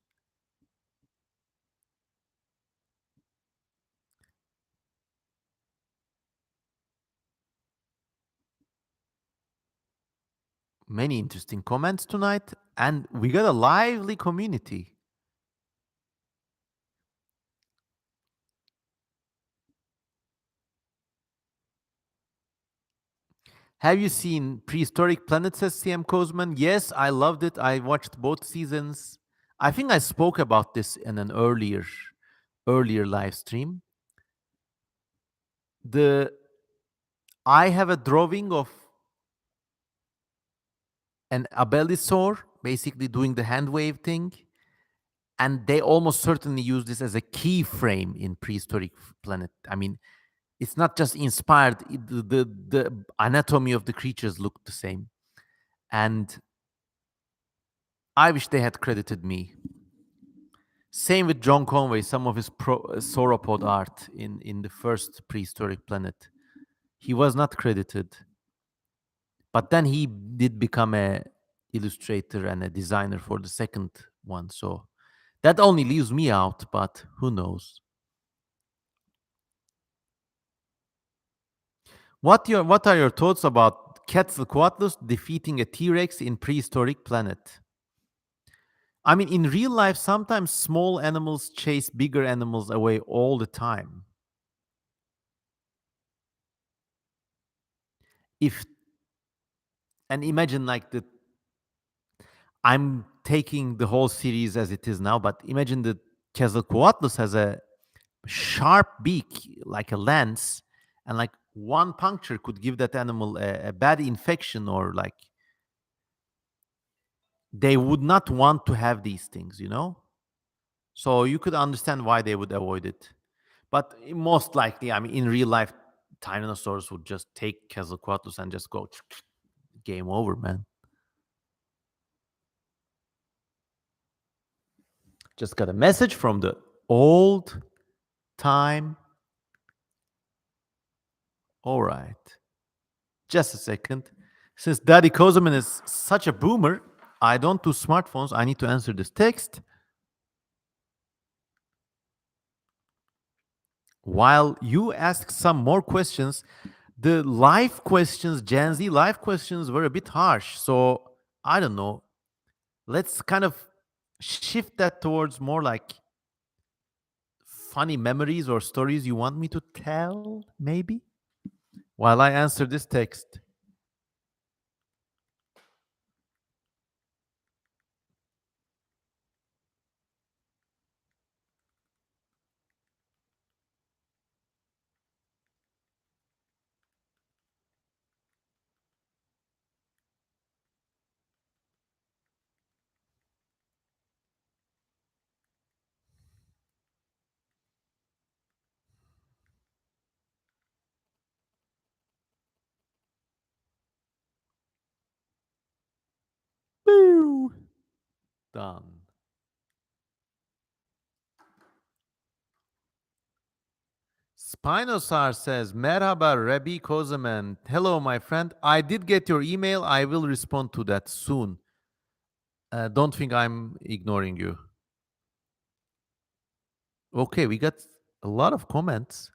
Many interesting comments tonight, and we got a lively community. Have you seen Prehistoric Planet, says CM Cosman? Yes, I loved it. I watched both seasons. I think I spoke about this in an earlier live stream. The I have a drawing of an abelisaur basically doing the hand wave thing, and they almost certainly use this as a keyframe in Prehistoric Planet. I mean, it's not just inspired, the anatomy of the creatures look the same. And I wish they had credited me. Same with John Conway, some of his sauropod art in the first Prehistoric Planet. He was not credited. But then he did become a illustrator and a designer for the second one. So that only leaves me out, but who knows? What are your thoughts about Quetzalcoatlus defeating a T-Rex in Prehistoric Planet? I mean, in real life, sometimes small animals chase bigger animals away all the time. If and imagine like I'm taking the whole series as it is now, but imagine that Quetzalcoatlus has a sharp beak like a lance, and like one puncture could give that animal a bad infection, or like they would not want to have these things, you know? So you could understand why they would avoid it. But most likely, I mean, in real life, Tyrannosaurus would just take Quetzalcoatlus and just go game over, man. Just got a message from the old time. All right. Just a second. Since Daddy Kozeman is such a boomer, I don't do smartphones. I need to answer this text. While you ask some more questions, the live questions, Gen Z live questions, were a bit harsh. So I don't know. Let's kind of shift that towards more like funny memories or stories you want me to tell, maybe, while I answer this text. Boo! Done. Spinosar says, Merhaba Rabbi Kozeman. Hello, my friend. I did get your email. I will respond to that soon. Don't think I'm ignoring you. Okay, we got a lot of comments.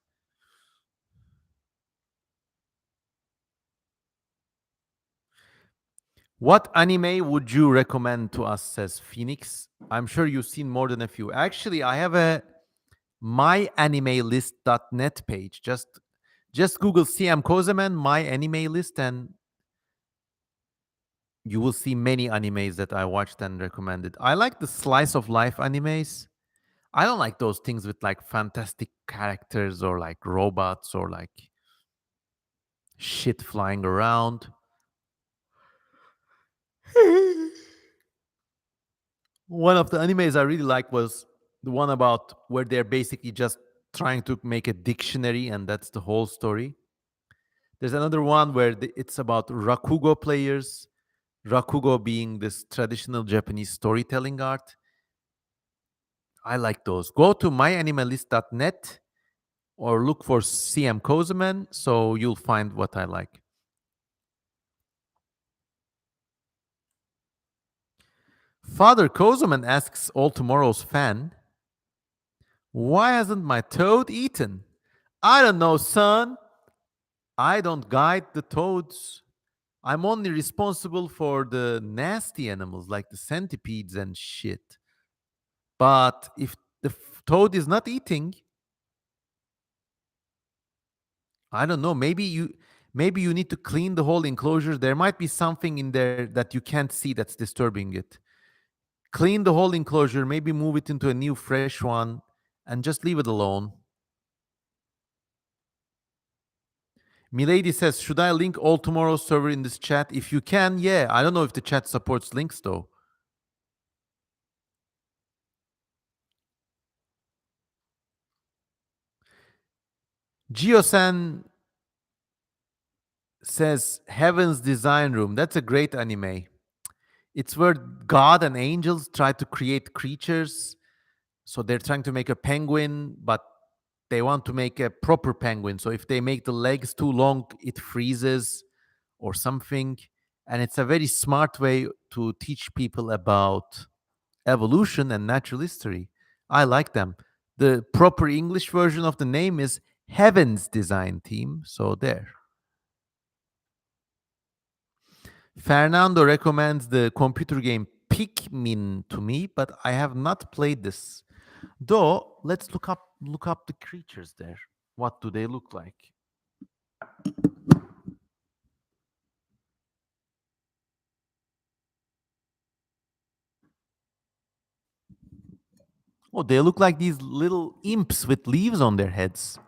What anime would you recommend to us, says Phoenix? I'm sure you've seen more than a few. Actually, I have a myanimelist.net page. Just Google CM Kozeman, my anime list, and you will see many animes that I watched and recommended. I like the slice of life animes. I don't like those things with like fantastic characters or like robots or like shit flying around. One of the animes I really like was the one about where they're basically just trying to make a dictionary and that's the whole story. There's another one where it's about rakugo players, rakugo being this traditional Japanese storytelling art. I like those. Go to myanimalist.net or look for CM Kozeman so you'll find what I like. Father Kozeman asks All Tomorrow's fan, why hasn't my toad eaten? I don't know, son. I don't guide the toads. I'm only responsible for the nasty animals like the centipedes and shit. But if the toad is not eating, I don't know. Maybe you need to clean the whole enclosure. There might be something in there that you can't see that's disturbing it. Clean the whole enclosure, maybe move it into a new fresh one and just leave it alone. Milady says, should I link All Tomorrow's server in this chat? If you can, yeah. I don't know if the chat supports links though. Giosan says, Heaven's Design Room. That's a great anime. It's where God and angels try to create creatures. So they're trying to make a penguin, but they want to make a proper penguin. So if they make the legs too long, it freezes or something. And it's a very smart way to teach people about evolution and natural history. I like them. The proper English version of the name is Heaven's Design Team. So there. Fernando recommends the computer game Pikmin to me, but I have not played this. Though, let's look up the creatures there. What do they look like? Oh, they look like these little imps with leaves on their heads.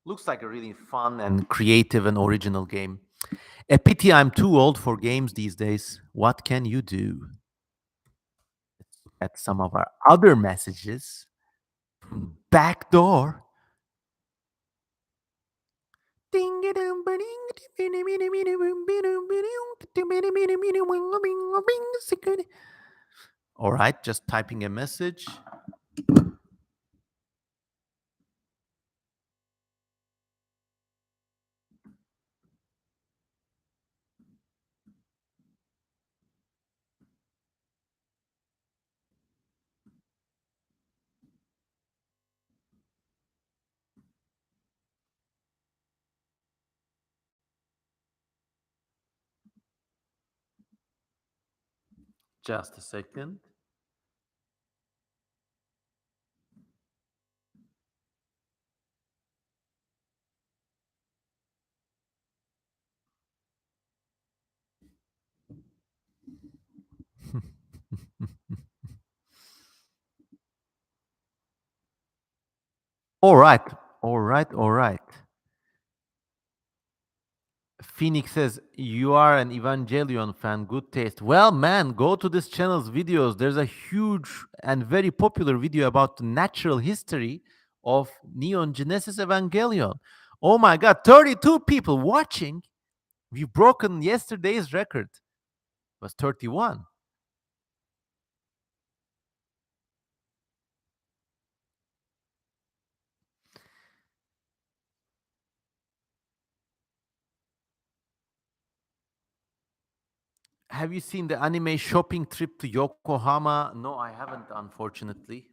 Looks like a really fun and creative and original game. A pity I'm too old for games these days. What can you do? Let's look at some of our other messages. Back door. Ding. All right, just typing a message. Just a second. All right, all right, all right. Phoenix says, you are an Evangelion fan, good taste. Well, man, go to this channel's videos. There's a huge and very popular video about the natural history of Neon Genesis Evangelion. Oh my God, 32 people watching. We've broken yesterday's record. It was 31. Have you seen the anime shopping trip to Yokohama? No, I haven't, unfortunately.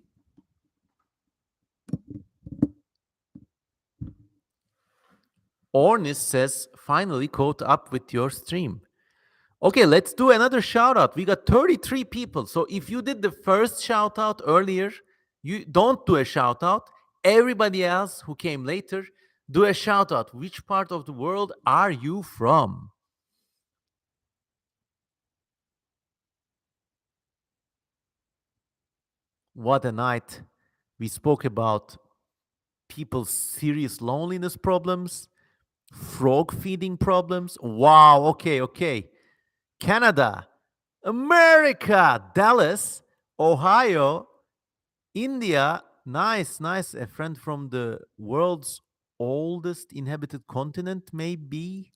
Ornis says, finally caught up with your stream. Okay, let's do another shout out. We got 33 people. So if you did the first shout out earlier, you don't do a shout out. Everybody else who came later, do a shout out. Which part of the world are you from? What a night. We spoke about people's serious loneliness problems, frog feeding problems. Wow, okay, okay. Canada, America, Dallas, Ohio, India, nice, nice. A friend from the world's oldest inhabited continent, maybe.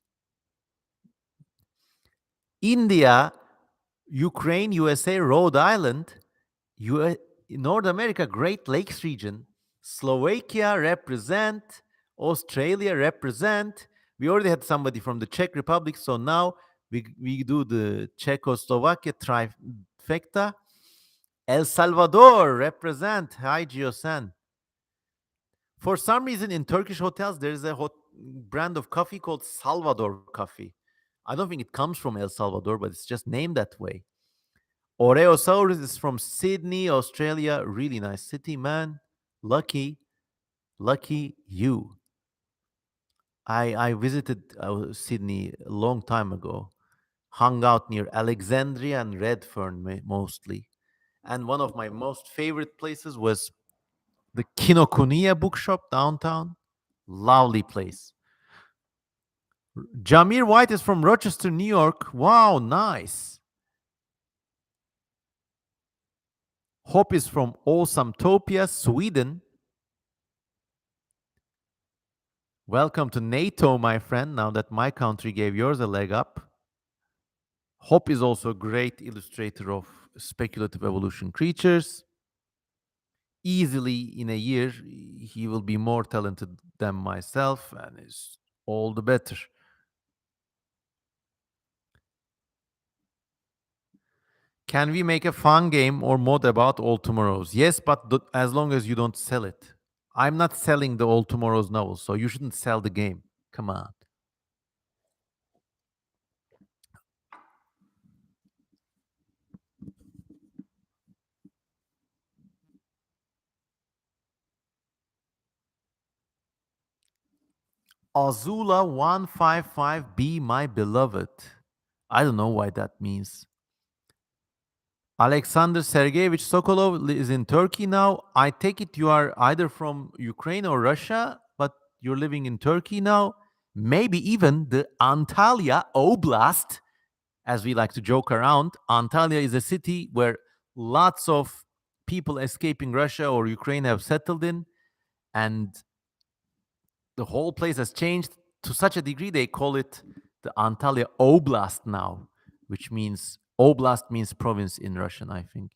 India, Ukraine, USA, Rhode Island, U- North America, Great Lakes region, Slovakia represent, Australia represent. We already had somebody from the Czech Republic, so now we do the Czechoslovakia trifecta. El Salvador represent. Hi, Giosan. For some reason, in Turkish hotels, there's a brand of coffee called Salvador coffee. I don't think it comes from El Salvador, but it's just named that way. Oreosaurus is from Sydney, Australia. Really nice city, man. Lucky, lucky you. I visited Sydney a long time ago. Hung out near Alexandria and Redfern mostly. And one of my most favorite places was the Kinokuniya bookshop downtown. Lovely place. Jamir White is from Rochester, New York. Wow, nice. Hope is from Awesometopia, Sweden. Welcome to NATO, my friend, now that my country gave yours a leg up. Hope is also a great illustrator of speculative evolution creatures. Easily in a year, he will be more talented than myself, and is all the better. Can we make a fun game or mod about All Tomorrows? Yes, but as long as you don't sell it. I'm not selling the All Tomorrows novel, so you shouldn't sell the game. Come on. Azula155B, my beloved. I don't know why that means. Alexander Sergeyevich Sokolov is in Turkey now. I take it you are either from Ukraine or Russia, but you're living in Turkey now. Maybe even the Antalya Oblast, as we like to joke around. Antalya is a city where lots of people escaping Russia or Ukraine have settled in, and the whole place has changed. to such a degree they call it the Antalya Oblast now, which means oblast means province in Russian, I think.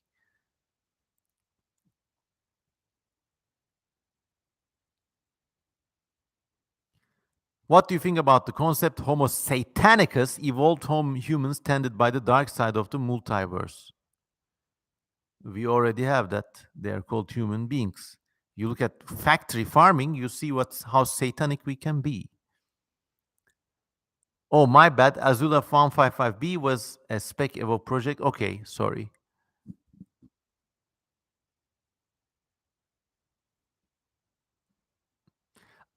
What do you think about the concept Homo Satanicus, evolved Homo humans tended by the dark side of the multiverse? We already have that. They are called human beings. You look at factory farming, you see what's how satanic we can be. Oh, my bad. Azula 155B was a spec evo project. Okay, sorry.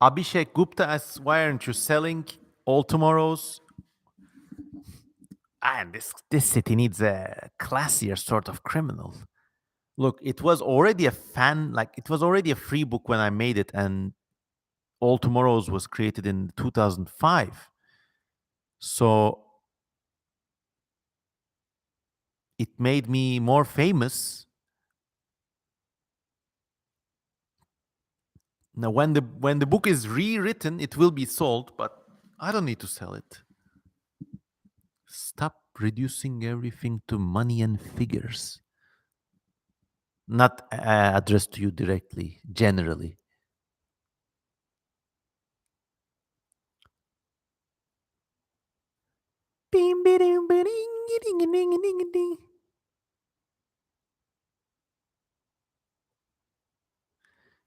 Abhishek Gupta asks, why aren't you selling all tomorrows? And this city needs a classier sort of criminal. Look, it was already a fan, like it was already a free book when I made it, and All Tomorrows was created in 2005. So it made me more famous. Now, when the book is rewritten, it will be sold, but I don't need to sell it. Stop reducing everything to money and figures. Not addressed to you directly, generally.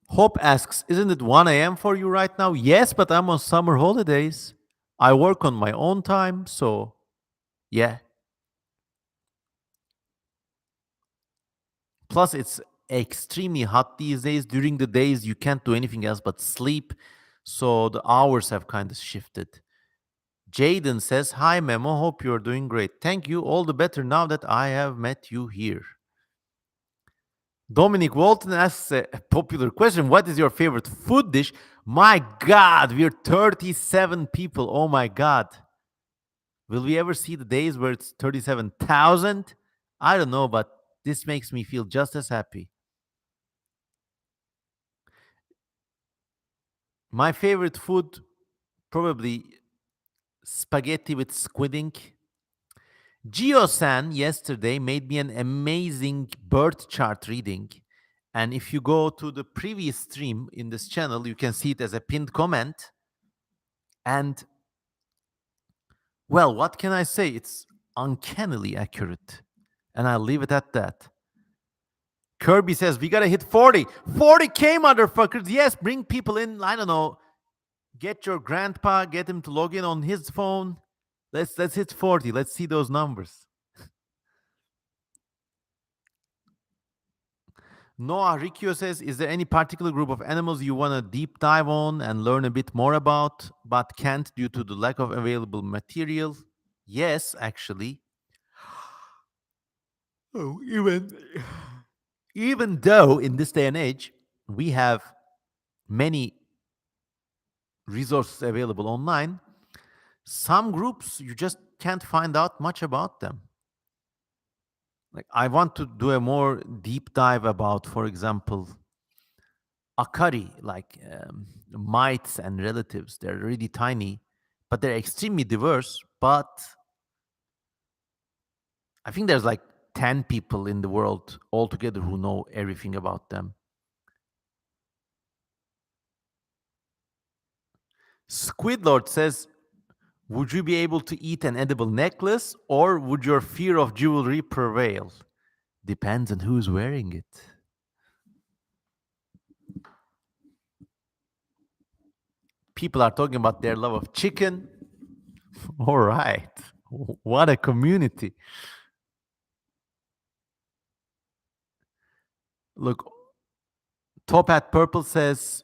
Hope asks, isn't it 1 a.m. for you right now? Yes, but I'm on summer holidays. I work on my own time, so yeah. Plus, it's extremely hot these days. During the days, you can't do anything else but sleep. So the hours have kind of shifted. Jaden says, hi, Memo. Hope you're doing great. Thank you. All the better now that I have met you here. Dominic Walton asks a popular question. What is your favorite food dish? My God, we're 37 people. Oh my God. Will we ever see the days where it's 37,000? I don't know, but this makes me feel just as happy. My favorite food, probably spaghetti with squid ink. Geo-san yesterday made me an amazing birth chart reading. And if you go to the previous stream in this channel, you can see it as a pinned comment. And, well, what can I say? It's uncannily accurate. And I'll leave it at that. Kirby says, we got to hit 40. 40K, motherfuckers. Yes, bring people in. I don't know. Get your grandpa, get him to log in on his phone. Let's hit 40. Let's see those numbers. Noah Riccio says, is there any particular group of animals you want to deep dive on and learn a bit more about, but can't due to the lack of available material? Yes, actually. Oh, even though in this day and age we have many resources available online, some groups you just can't find out much about them. Like I want to do a more deep dive about, for example, Akari, like mites and relatives. They're really tiny, but they're extremely diverse. But I think there's like 10 people in the world altogether who know everything about them. Squidlord says, would you be able to eat an edible necklace or would your fear of jewelry prevail? Depends on who's wearing it. People are talking about their love of chicken. All right. What a community. Look, Top Hat Purple says,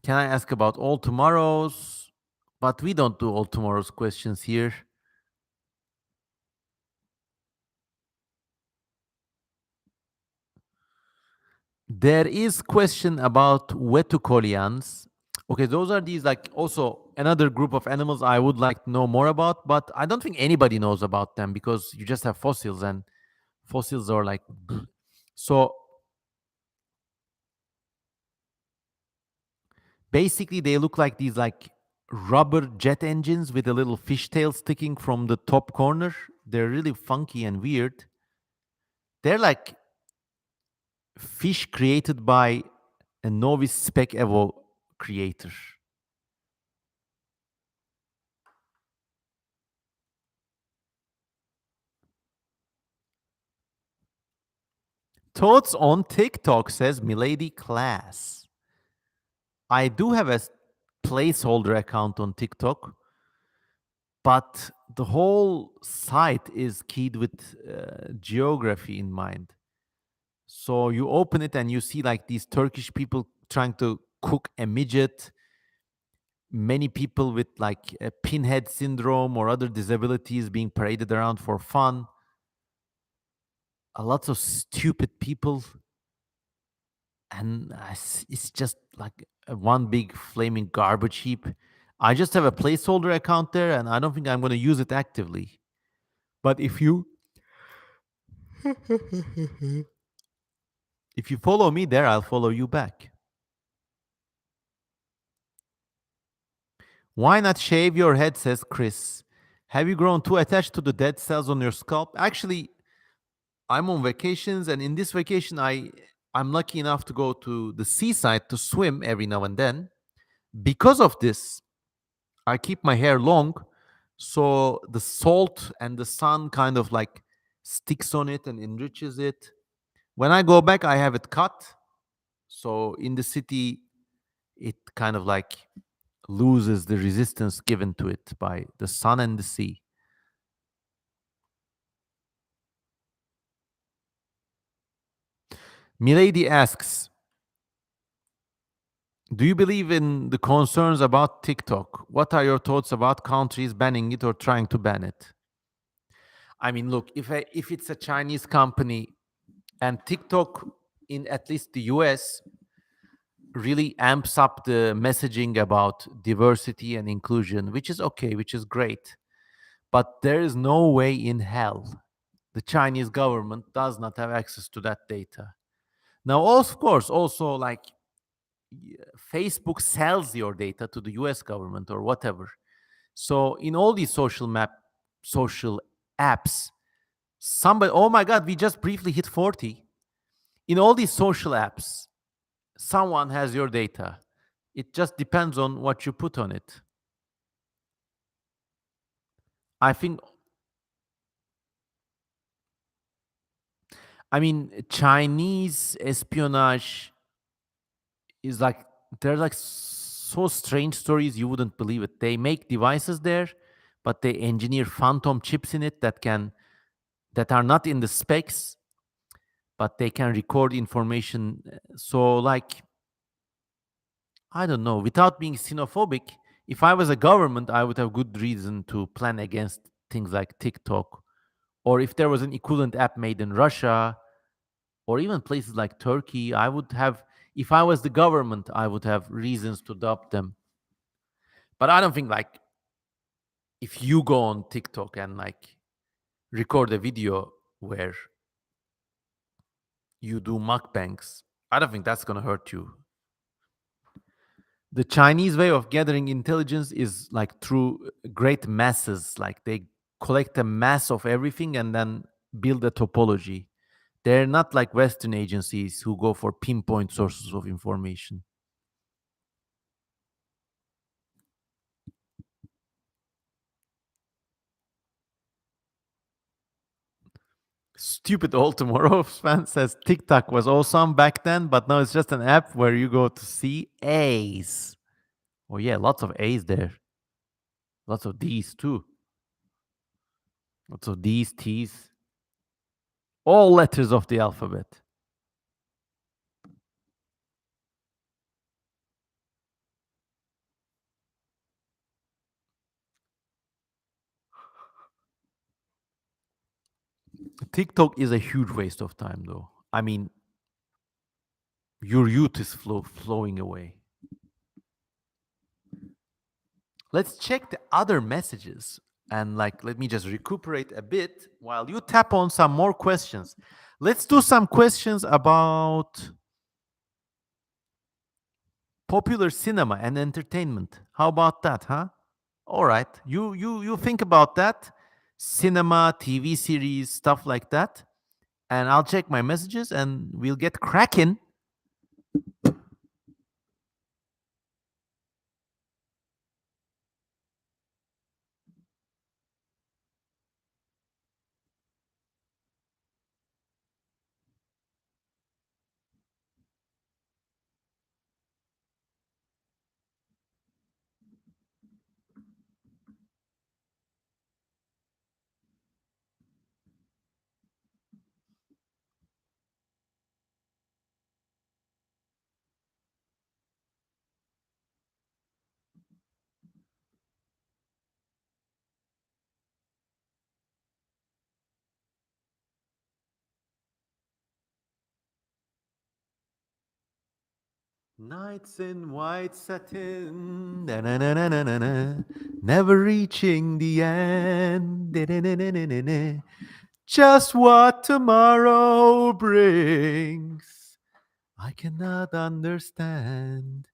can I ask about all tomorrows? But we don't do all tomorrow's questions here. There is question about Vetucolians. Okay, those are these like also another group of animals I would like to know more about, but I don't think anybody knows about them because you just have fossils and fossils are like so basically they look like these like rubber jet engines with a little fishtail sticking from the top corner. They're really funky and weird. They're like fish created by a novice spec evo creator. Thoughts on TikTok, says Milady Class. I do have a placeholder account on TikTok, but the whole site is keyed with geography in mind. So you open it and you see like these Turkish people trying to cook a midget, many people with like a pinhead syndrome or other disabilities being paraded around for fun, a lots of stupid people, and it's just like one big flaming garbage heap. I just have a placeholder account there, and I don't think I'm going to use it actively. But if you follow me there, I'll follow you back. Why not shave your head, says Chris. Have you grown too attached to the dead cells on your scalp? Actually, I'm on vacations, and in this vacation, I'm lucky enough to go to the seaside to swim every now and then. Because of this, I keep my hair long, so the salt and the sun kind of like sticks on it and enriches it. When I go back, I have it cut. So in the city, it kind of like loses the resistance given to it by the sun and the sea. Milady asks, do you believe in the concerns about TikTok? What are your thoughts about countries banning it or trying to ban it? I mean, look, if it's a Chinese company and TikTok in at least the US really amps up the messaging about diversity and inclusion, which is okay, which is great. But there is no way in hell the Chinese government does not have access to that data. Now, of course, also like Facebook sells your data to the US government or whatever. So in all these social apps, somebody, oh my God, we just briefly hit 40. In all these social apps, someone has your data. It just depends on what you put on it. I think, I mean, Chinese espionage is like, they're like so strange stories, you wouldn't believe it. They make devices there, but they engineer phantom chips in it that are not in the specs, but they can record information. So, like, I don't know, without being xenophobic, if I was a government, I would have good reason to plan against things like TikTok. Or if there was an equivalent app made in Russia or even places like Turkey, I would have, if I was the government, I would have reasons to adopt them. But I don't think like if you go on TikTok and like record a video where you do mukbangs, I don't think that's going to hurt you. The Chinese way of gathering intelligence is like through great masses. Like they collect a mass of everything and then build a topology. They're not like Western agencies who go for pinpoint sources of information. Stupid old Tomorrow fan says TikTok was awesome back then, but now it's just an app where you go to see A's. Oh yeah, lots of A's there. Lots of D's too. Lots of D's, T's. All letters of the alphabet. TikTok is a huge waste of time though. I mean, your youth is flowing away. Let's check the other messages and like let me just recuperate a bit while you tap on some more questions. Let's do some questions about Popular cinema and entertainment. How about that, huh? All right. You think about that. Cinema, TV series, stuff like that. And I'll check my messages and we'll get cracking. Nights in white satin, na-na-na-na-na-na, never reaching the end. Da-da-na-na-na-na. Just what tomorrow brings, I cannot understand.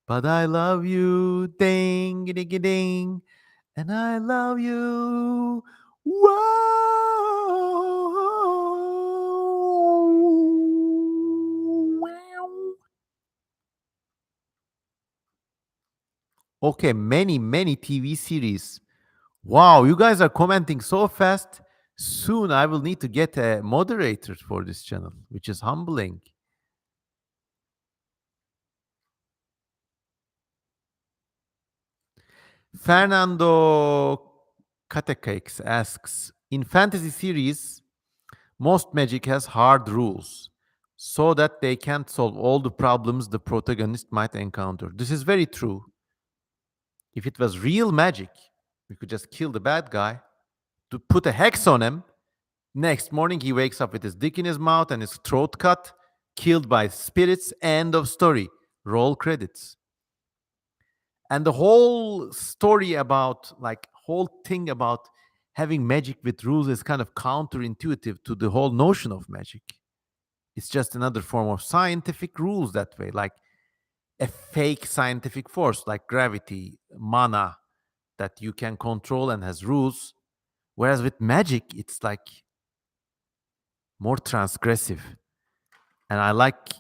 But I love you, ding, ding, ding, and I love you. Whoa. Okay, many TV series. Wow, you guys are commenting so fast. Soon I will need to get a moderator for this channel, which is humbling. Fernando Catecakes asks, in fantasy series, most magic has hard rules so that they can't solve all the problems the protagonist might encounter. This is very true. If it was real magic, we could just kill the bad guy, to put a hex on him. Next morning, he wakes up with his dick in his mouth and his throat cut, killed by spirits. End of story. Roll credits. And the whole story about, like, whole thing about having magic with rules is kind of counterintuitive to the whole notion of magic. It's just another form of scientific rules that way, like a fake scientific force like gravity, mana, that you can control and has rules. Whereas with magic, it's like more transgressive. And I like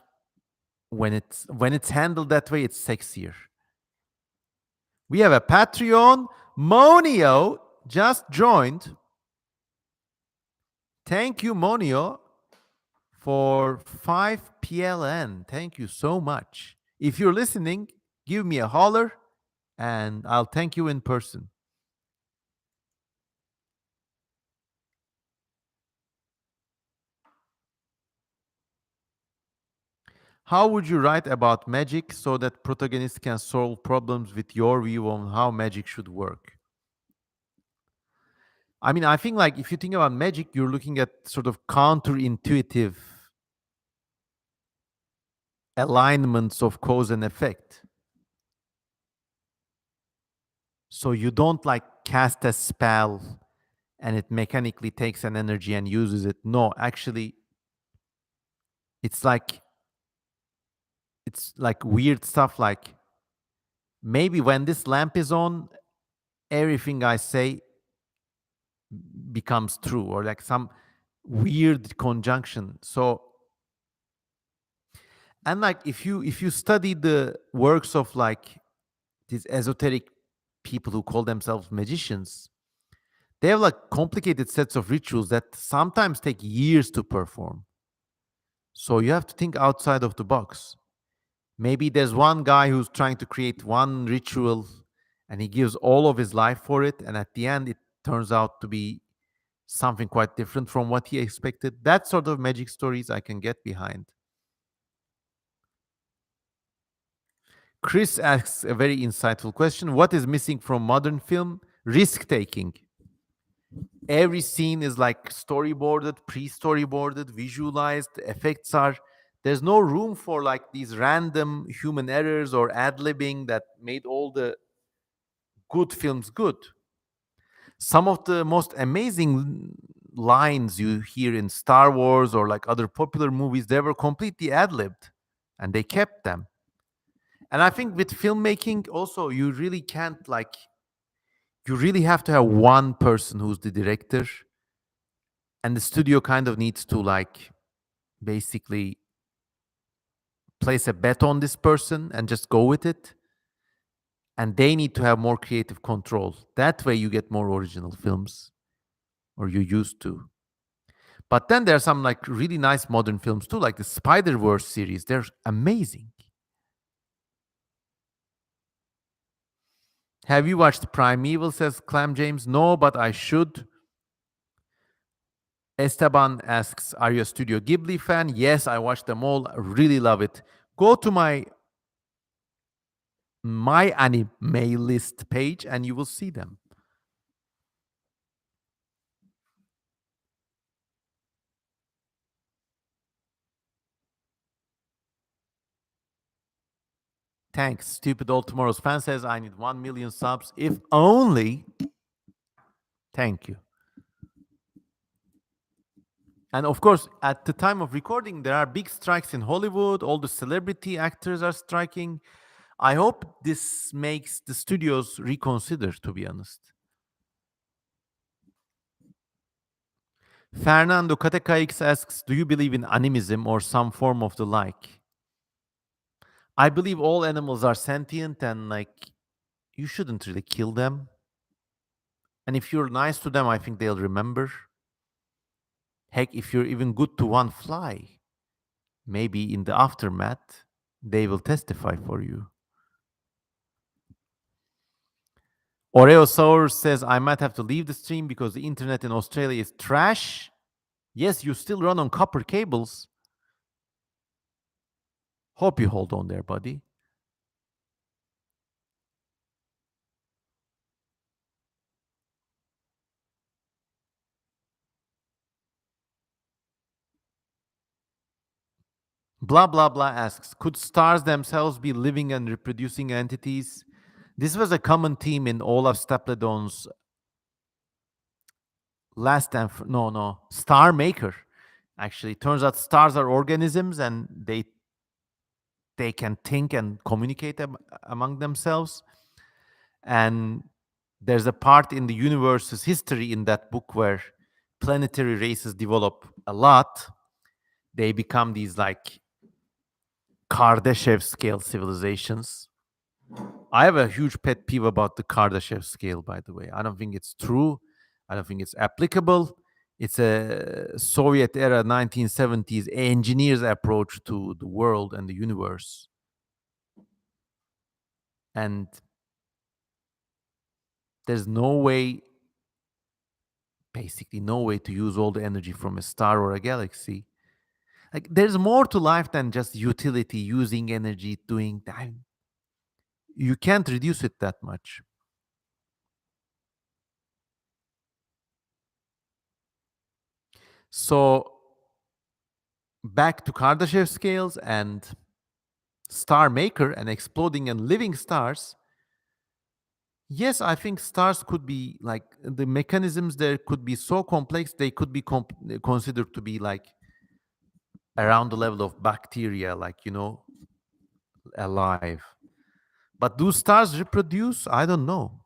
when it's handled that way, it's sexier. We have a Patreon. Monio just joined. Thank you, Monio, for 5 PLN. Thank you so much. If you're listening, give me a holler and I'll thank you in person. How would you write about magic so that protagonists can solve problems with your view on how magic should work? I mean, I think like if you think about magic, you're looking at sort of counterintuitive alignments of cause and effect. So you don't like cast a spell and it mechanically takes an energy and uses it. No, actually, it's like weird stuff like maybe when this lamp is on, everything I say becomes true, or like some weird conjunction. So, and like if you study the works of like these esoteric people who call themselves magicians, they have like complicated sets of rituals that sometimes take years to perform. So you have to think outside of the box. Maybe there's one guy who's trying to create one ritual and he gives all of his life for it, and at the end it turns out to be something quite different from what he expected. That sort of magic stories I can get behind. Chris asks a very insightful question. What is missing from modern film? Risk taking. Every scene is like storyboarded, pre-storyboarded, visualized. The effects are, there's no room for like these random human errors or ad-libbing that made all the good films good. Some of the most amazing lines you hear in Star Wars or like other popular movies, they were completely ad-libbed and they kept them. And I think with filmmaking also, you really can't like, you really have to have one person who's the director, and the studio kind of needs to like basically place a bet on this person and just go with it. And they need to have more creative control. That way you get more original films, or you used to. But then there are some like really nice modern films too, like the Spider-Verse series. They're amazing. Have you watched Primeval, says Clam James? No, but I should. Esteban asks, are you a Studio Ghibli fan? Yes, I watched them all. I really love it. Go to my anime list page and you will see them. Thanks. Stupid Old Tomorrow's fan says, I need 1 million subs. If only. Thank you. And of course, at the time of recording, there are big strikes in Hollywood. All the celebrity actors are striking. I hope this makes the studios reconsider, to be honest. Fernando Katekaix asks, do you believe in animism or some form of the like? I believe all animals are sentient and like you shouldn't really kill them. And if you're nice to them, I think they'll remember. Heck, if you're even good to one fly, maybe in the aftermath, they will testify for you. Oreosaur says, I might have to leave the stream because the internet in Australia is trash. Yes, you still run on copper cables. Hope you hold on there, buddy. Blah, blah, blah asks, could stars themselves be living and reproducing entities? This was a common theme in Olaf Stapledon's last and no, Star Maker. Actually, turns out stars are organisms and they can think and communicate among themselves. And there's a part in the universe's history in that book where planetary races develop a lot. They become these like Kardashev scale civilizations. I have a huge pet peeve about the Kardashev scale, by the way. I don't think it's true. I don't think it's applicable. It's a Soviet era 1970s engineer's approach to the world and the universe. And there's no way, basically, no way to use all the energy from a star or a galaxy. Like, there's more to life than just utility, using energy, doing that. You can't reduce it that much. So, back to Kardashev scales and star maker and exploding and living stars. Yes, I think stars could be like the mechanisms there could be so complex, they could be considered to be like around the level of bacteria, like, alive. But do stars reproduce? I don't know.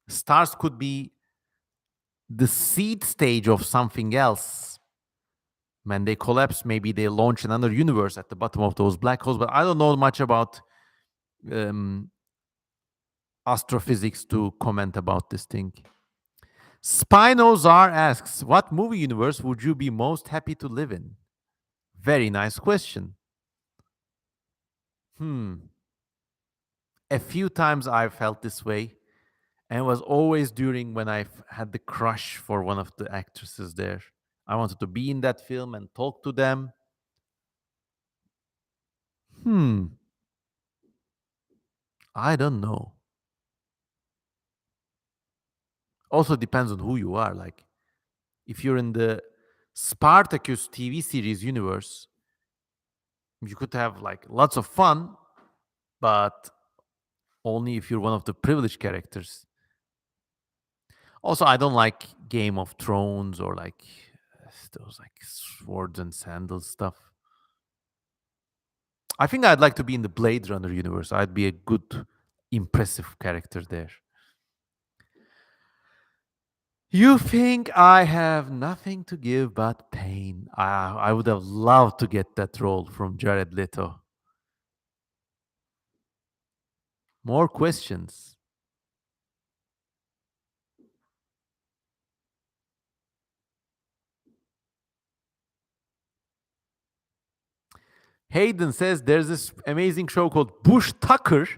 Stars could be the seed stage of something else. When they collapse, maybe they launch another universe at the bottom of those black holes. But I don't know much about um, astrophysics to comment about this thing. Spinozar asks, what movie universe would you be most happy to live in? Very nice question. A few times I've felt this way, and it was always during when I had the crush for one of the actresses there. I wanted to be in that film and talk to them. Hmm, I don't know. Also depends on who you are. Like, if you're in the Spartacus TV series universe, you could have like lots of fun, but only if you're one of the privileged characters. Also, I don't like Game of Thrones or like those like swords and sandals stuff. I think I'd like to be in the Blade Runner universe. I'd be a good, impressive character there. You think I have nothing to give but pain? I would have loved to get that role from Jared Leto. More questions. Hayden says there's this amazing show called Bush Tucker.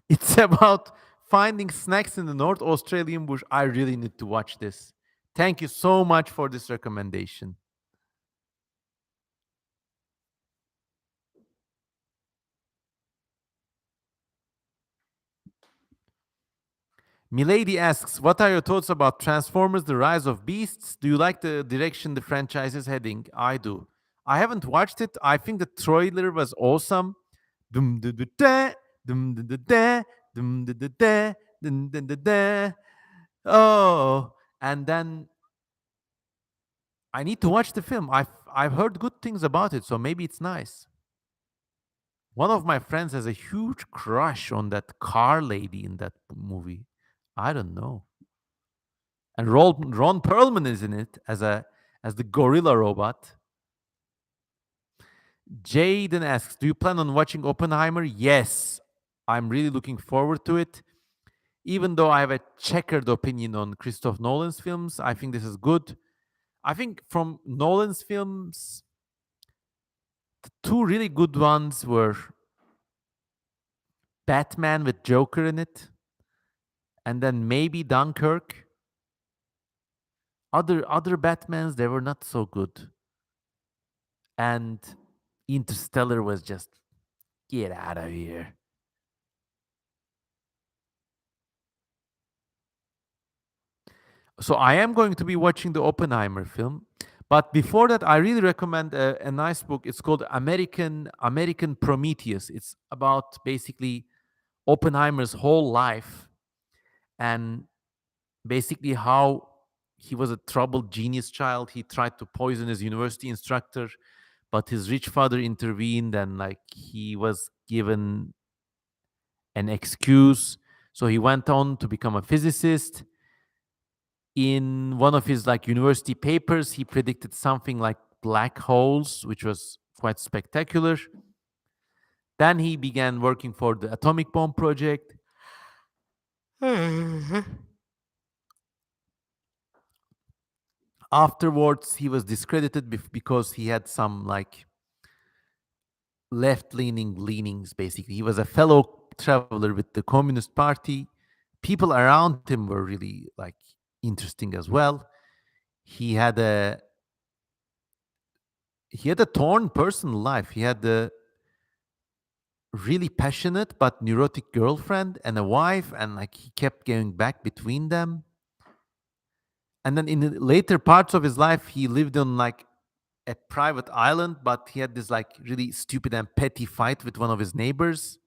It's about finding snacks in the North Australian bush. I really need to watch this. Thank you so much for this recommendation. Milady asks, what are your thoughts about Transformers The Rise of Beasts? Do you like the direction the franchise is heading? I do. I haven't watched it. I think the trailer was awesome. Dum da da da, dum da da da, dum da da da, dum da da da. Oh, and then I need to watch the film. I've heard good things about it, so maybe it's nice. One of my friends has a huge crush on that car lady in that movie. I don't know. And Ron Perlman is in it as the gorilla robot. Jaden asks, "Do you plan on watching Oppenheimer?" Yes, I'm really looking forward to it. Even though I have a checkered opinion on Christopher Nolan's films, I think this is good. I think from Nolan's films, the two really good ones were Batman with Joker in it, and then maybe Dunkirk. Other Batmans, they were not so good. And Interstellar was just get out of here. So I am going to be watching the Oppenheimer film. But before that, I really recommend a nice book. It's called American Prometheus. It's about basically Oppenheimer's whole life and basically how he was a troubled genius child. He tried to poison his university instructor, but his rich father intervened and like he was given an excuse. So he went on to become a physicist. In one of his like university papers, he predicted something like black holes, which was quite spectacular. Then he began working for the atomic bomb project. Afterwards, he was discredited because he had some like left-leaning leanings. Basically, he was a fellow traveler with the Communist Party. People around him were really like interesting as well. He had a torn personal life. He had a really passionate but neurotic girlfriend and a wife, and like he kept going back between them. And then in the later parts of his life, he lived on like a private island, but he had this like really stupid and petty fight with one of his neighbors.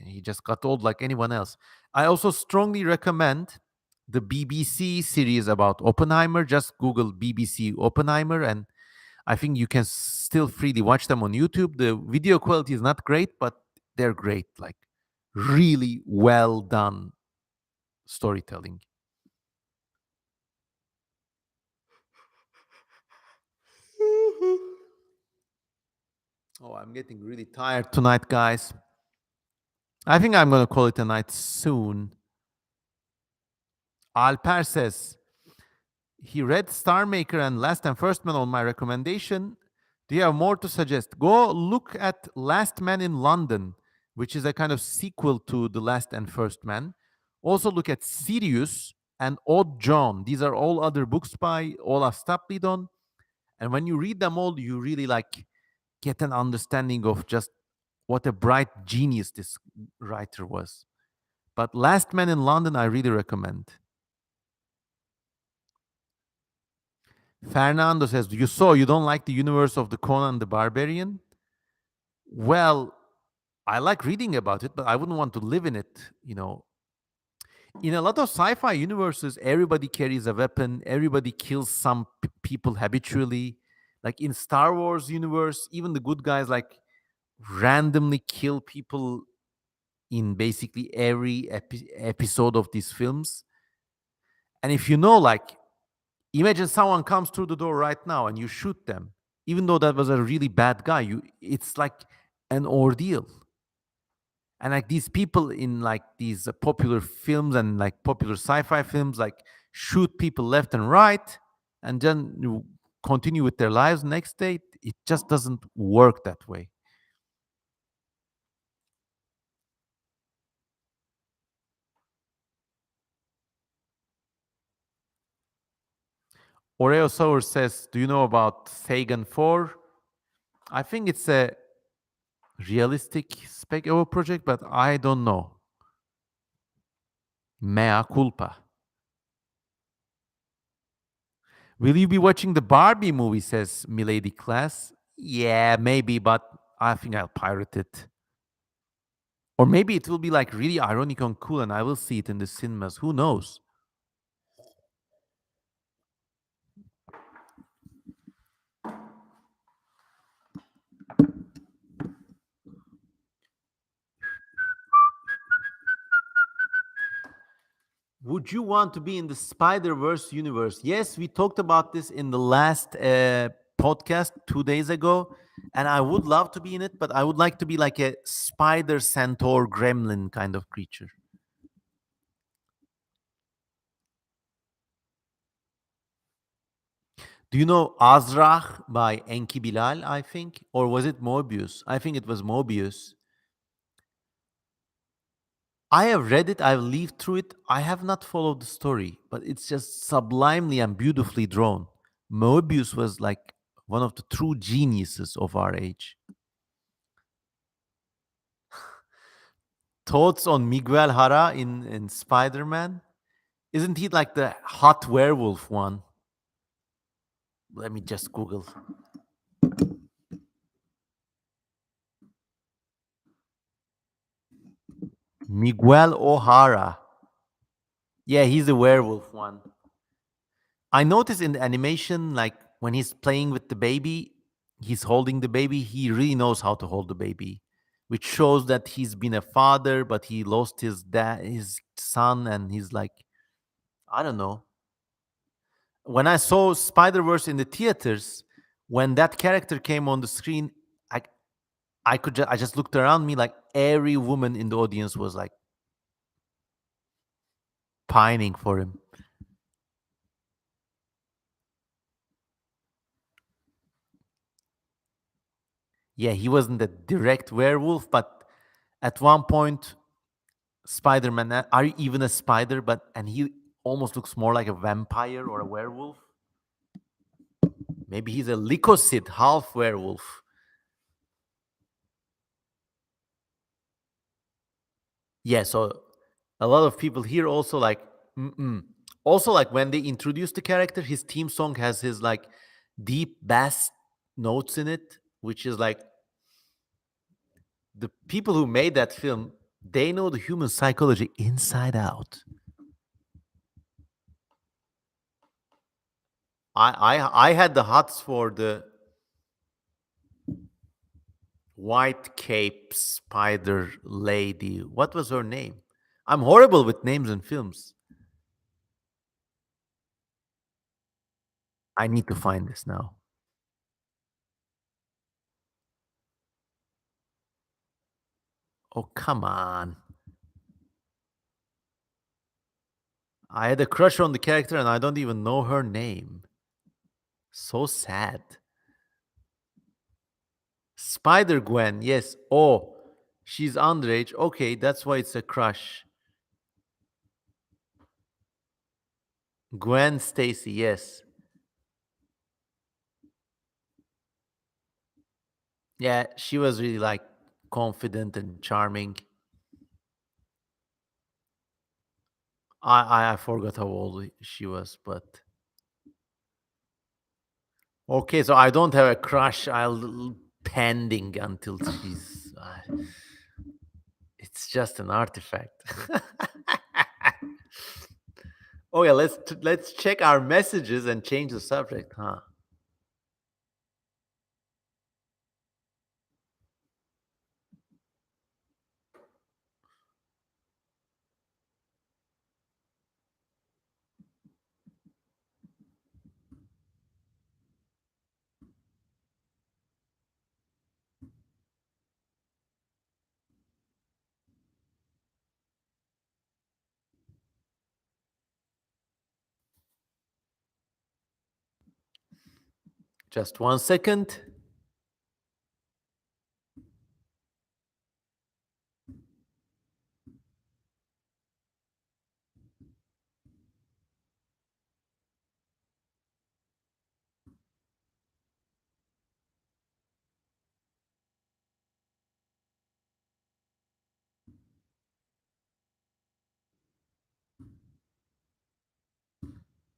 He just got old like anyone else. I also strongly recommend the BBC series about Oppenheimer. Just Google BBC Oppenheimer, and I think you can still freely watch them on YouTube. The video quality is not great, but they're great. Like really well done storytelling. Oh, I'm getting really tired tonight, guys. I think I'm going to call it a night soon. Alper says he read Star Maker and Last and First Man on my recommendation. Do you have more to suggest? Go look at Last Man in London, which is a kind of sequel to The Last and First Man. Also look at Sirius and Odd John. These are all other books by Olaf Stapledon. And when you read them all, you really like get an understanding of just what a bright genius this writer was. But Last Man in London, I really recommend. Fernando says, you don't like the universe of the Conan the Barbarian? Well, I like reading about it, but I wouldn't want to live in it. In a lot of sci-fi universes, everybody carries a weapon, everybody kills some people habitually. Like in Star Wars universe, even the good guys like randomly kill people in basically every episode of these films. And if you know, like, imagine someone comes through the door right now and you shoot them, even though that was a really bad guy. It's like an ordeal. And like these people in like these popular films and like popular sci-fi films, like shoot people left and right, and then you continue with their lives next day. It just doesn't work that way. Oreo Sour says, "Do you know about Sagan 4?" I think it's a realistic spec project, but I don't know. Mea culpa. Will you be watching the Barbie movie? Says Milady Class. Yeah, maybe, but I think I'll pirate it. Or maybe it will be like really ironic and cool, and I will see it in the cinemas. Who knows? Would you want to be in the Spider Verse universe? Yes, we talked about this in the last podcast 2 days ago, and I would love to be in it, but I would like to be like a spider centaur gremlin kind of creature. Do you know Azraq by Enki Bilal, I think? Or was it Mobius? I think it was Mobius. I have read it, I've lived through it. I have not followed the story, but it's just sublimely and beautifully drawn. Mobius was like one of the true geniuses of our age. Thoughts on Miguel Hara in Spider Man? Isn't he like the hot werewolf one? Let me just Google. Miguel O'Hara. Yeah, he's the werewolf one. I noticed in the animation, like when he's playing with the baby, he's holding the baby, he really knows how to hold the baby, which shows that he's been a father, but he lost his dad, his son, and he's like, I don't know. When I saw Spider Verse in the theaters, when that character came on the screen, I I just looked around me like every woman in the audience was like pining for him. Yeah, he wasn't a direct werewolf, but at one point Spider-Man, are you even a spider? But and he almost looks more like a vampire or a werewolf. Maybe he's a leukocyte, half werewolf. Yeah, so a lot of people here also like, mm-mm. Also like when they introduce the character, his theme song has his like deep bass notes in it, which is like the people who made that film, they know the human psychology inside out. I had the hots for the white cape spider lady. What was her name? I'm horrible with names and films. I need to find this now. Oh, come on. I had a crush on the character and I don't even know her name. So sad. Spider Gwen, yes. Oh, she's underage. Okay, that's why it's a crush. Gwen Stacy, yes. Yeah, she was really like confident and charming. I forgot how old she was, but okay, so I don't have a crush. I'll pending until she's. It's just an artifact. Oh yeah, let's check our messages and change the subject, huh? Just 1 second.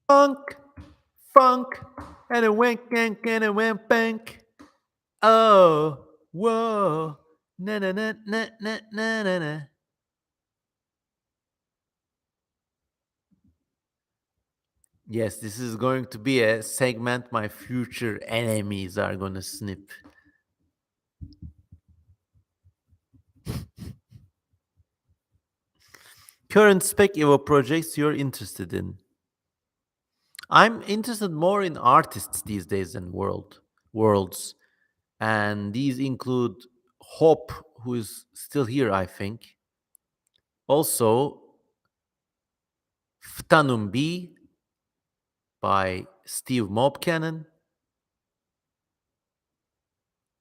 Funk, funk, and a wink, and a wink, bank. Oh, whoa, na na na na na na na na. Yes, this is going to be a segment my future enemies are going to snip. Current spec Evo projects you're interested in. I'm interested more in artists these days than worlds, and these include Hope, who is still here, I think. Also, Ftanum B by Steve Mobcannon.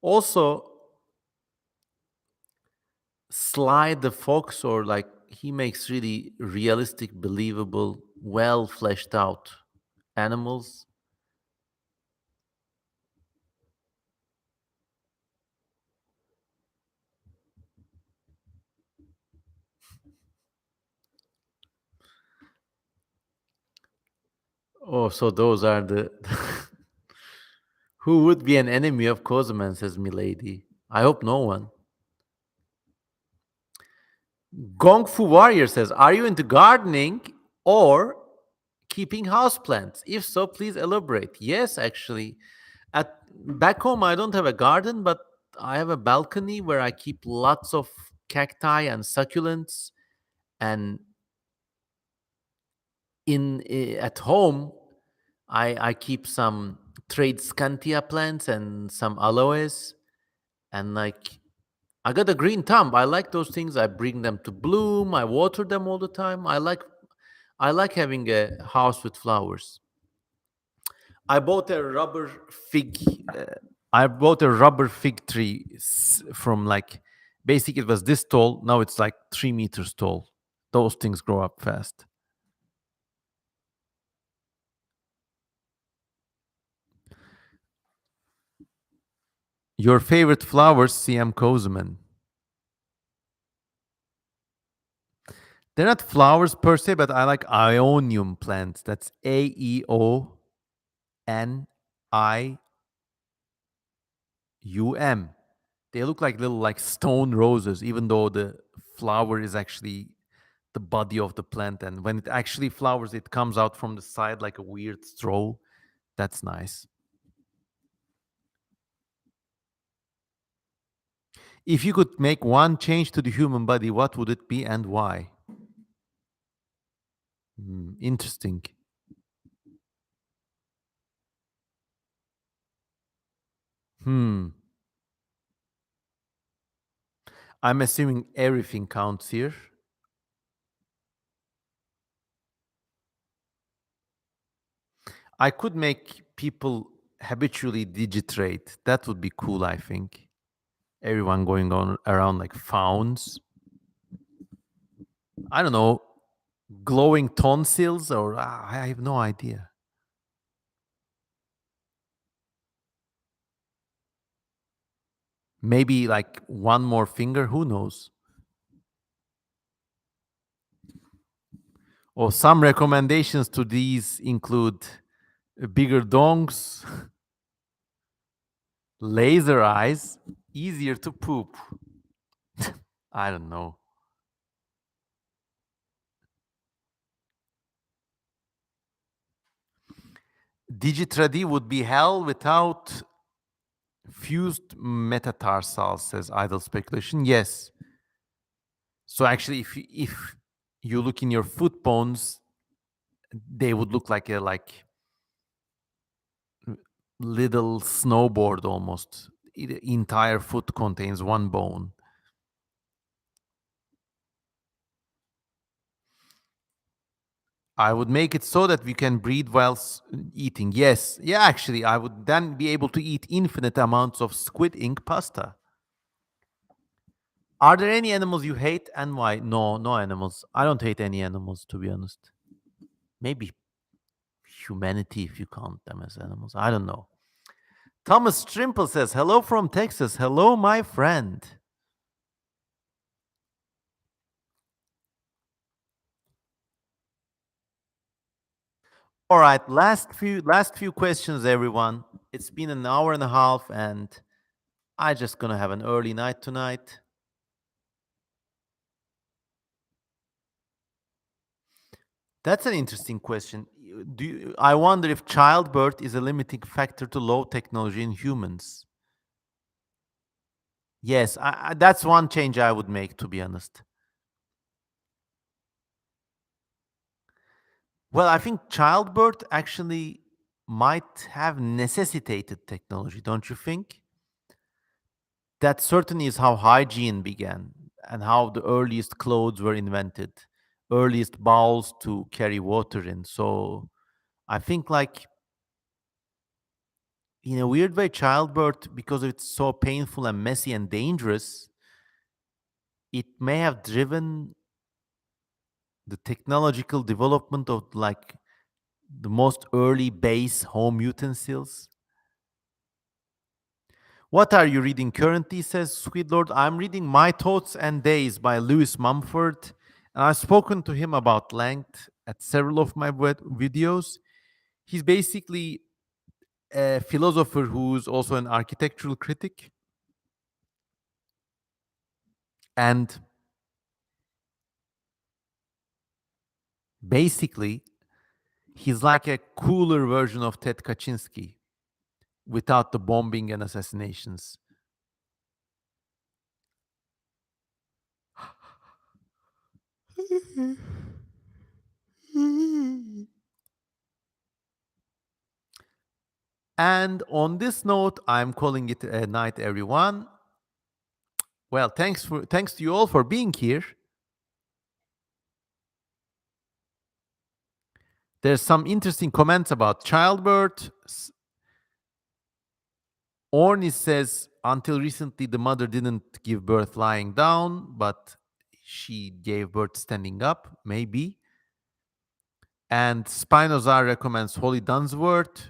Also, Sly the Fox, or like he makes really realistic, believable, well fleshed out animals. Oh, so those are the. Who would be an enemy of Kozaman, says Milady. I hope no one. Gong Fu Warrior says, are you into gardening or keeping houseplants? If so, please elaborate. Yes, actually. At back home I don't have a garden, but I have a balcony where I keep lots of cacti and succulents. And at home I keep some trade scantia plants and some aloes, and like I got a green thumb. I like those things. I bring them to bloom. I water them all the time. I like having a house with flowers. I bought a rubber fig. Uh, I bought a rubber fig tree from like, basically it was this tall. Now it's like 3 meters tall. Those things grow up fast. Your favorite flowers, CM Kozeman? They're not flowers per se, but I like Ionium plants. That's Aeonium. They look like little like stone roses, even though the flower is actually the body of the plant. And when it actually flowers, it comes out from the side like a weird straw. That's nice. If you could make one change to the human body, what would it be and why? Interesting. Hmm. I'm assuming everything counts here. I could make people habitually digitrate. That would be cool, I think. Everyone going on around like fauns. I don't know, glowing tonsils, or I have no idea. Maybe like one more finger, who knows? Or some recommendations to these include bigger dongs, laser eyes, easier to poop. I don't know. Digitradi would be hell without fused metatarsals, says idle speculation. Yes. So actually, if you look in your foot bones, they would look like a little snowboard almost. The entire foot contains one bone. I would make it so that we can breathe while eating. Yes. Yeah, actually, I would then be able to eat infinite amounts of squid ink pasta. Are there any animals you hate and why? No, no animals. I don't hate any animals, to be honest. Maybe humanity, if you count them as animals. I don't know. Thomas Strimple says, hello from Texas. Hello, my friend. All right, last few questions, everyone. It's been an hour and a half, and I just gonna have an early night tonight. That's an interesting question. I wonder if childbirth is a limiting factor to low technology in humans. Yes, that's one change I would make, to be honest. Well, I think childbirth actually might have necessitated technology, don't you think? That certainly is how hygiene began and how the earliest clothes were invented, earliest bowls to carry water in. So I think, like, in a weird way, childbirth, because it's so painful and messy and dangerous, it may have driven the technological development of, like, the most early base home utensils. What are you reading currently, says Sweet Lord? I'm reading My Thoughts and Days by Lewis Mumford. And I've spoken to him about length at several of my videos. He's basically a philosopher who's also an architectural critic. And basically, he's like a cooler version of Ted Kaczynski without the bombing and assassinations. And on this note, I'm calling it a night, everyone. Well, thanks to you all for being here. There's some interesting comments about childbirth. Orny says, until recently, the mother didn't give birth lying down, but she gave birth standing up, maybe. And Spinoza recommends Holly Dunsworth,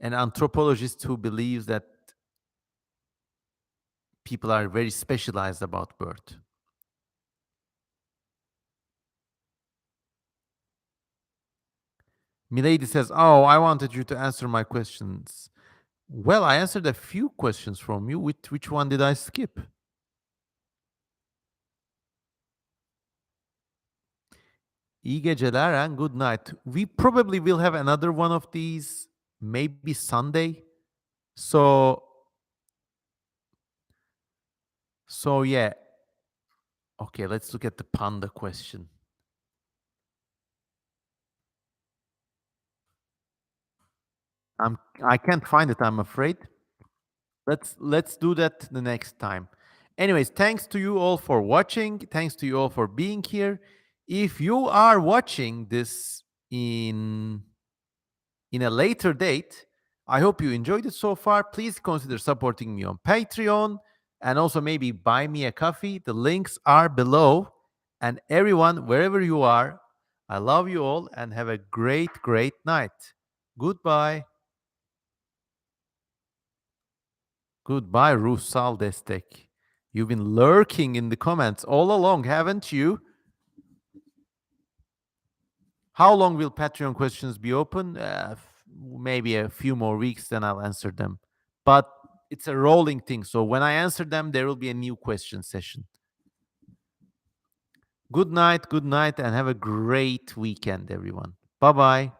an anthropologist who believes that people are very specialized about birth. Milady says, oh, I wanted you to answer my questions. Well, I answered a few questions from you. Which one did I skip? İyi geceler and good night. We probably will have another one of these maybe Sunday. So yeah. Okay, let's look at the panda question. I can't find it, I'm afraid. Let's do that the next time. Anyways, thanks to you all for watching. Thanks to you all for being here. If you are watching this in a later date, I hope you enjoyed it so far. Please consider supporting me on Patreon and also maybe buy me a coffee. The links are below. And everyone, wherever you are, I love you all and have a great, great night. Goodbye. Goodbye, Rusal Destek. You've been lurking in the comments all along, haven't you? How long will Patreon questions be open? Maybe a few more weeks, then I'll answer them. But it's a rolling thing. So when I answer them, there will be a new question session. Good night, and have a great weekend, everyone. Bye bye.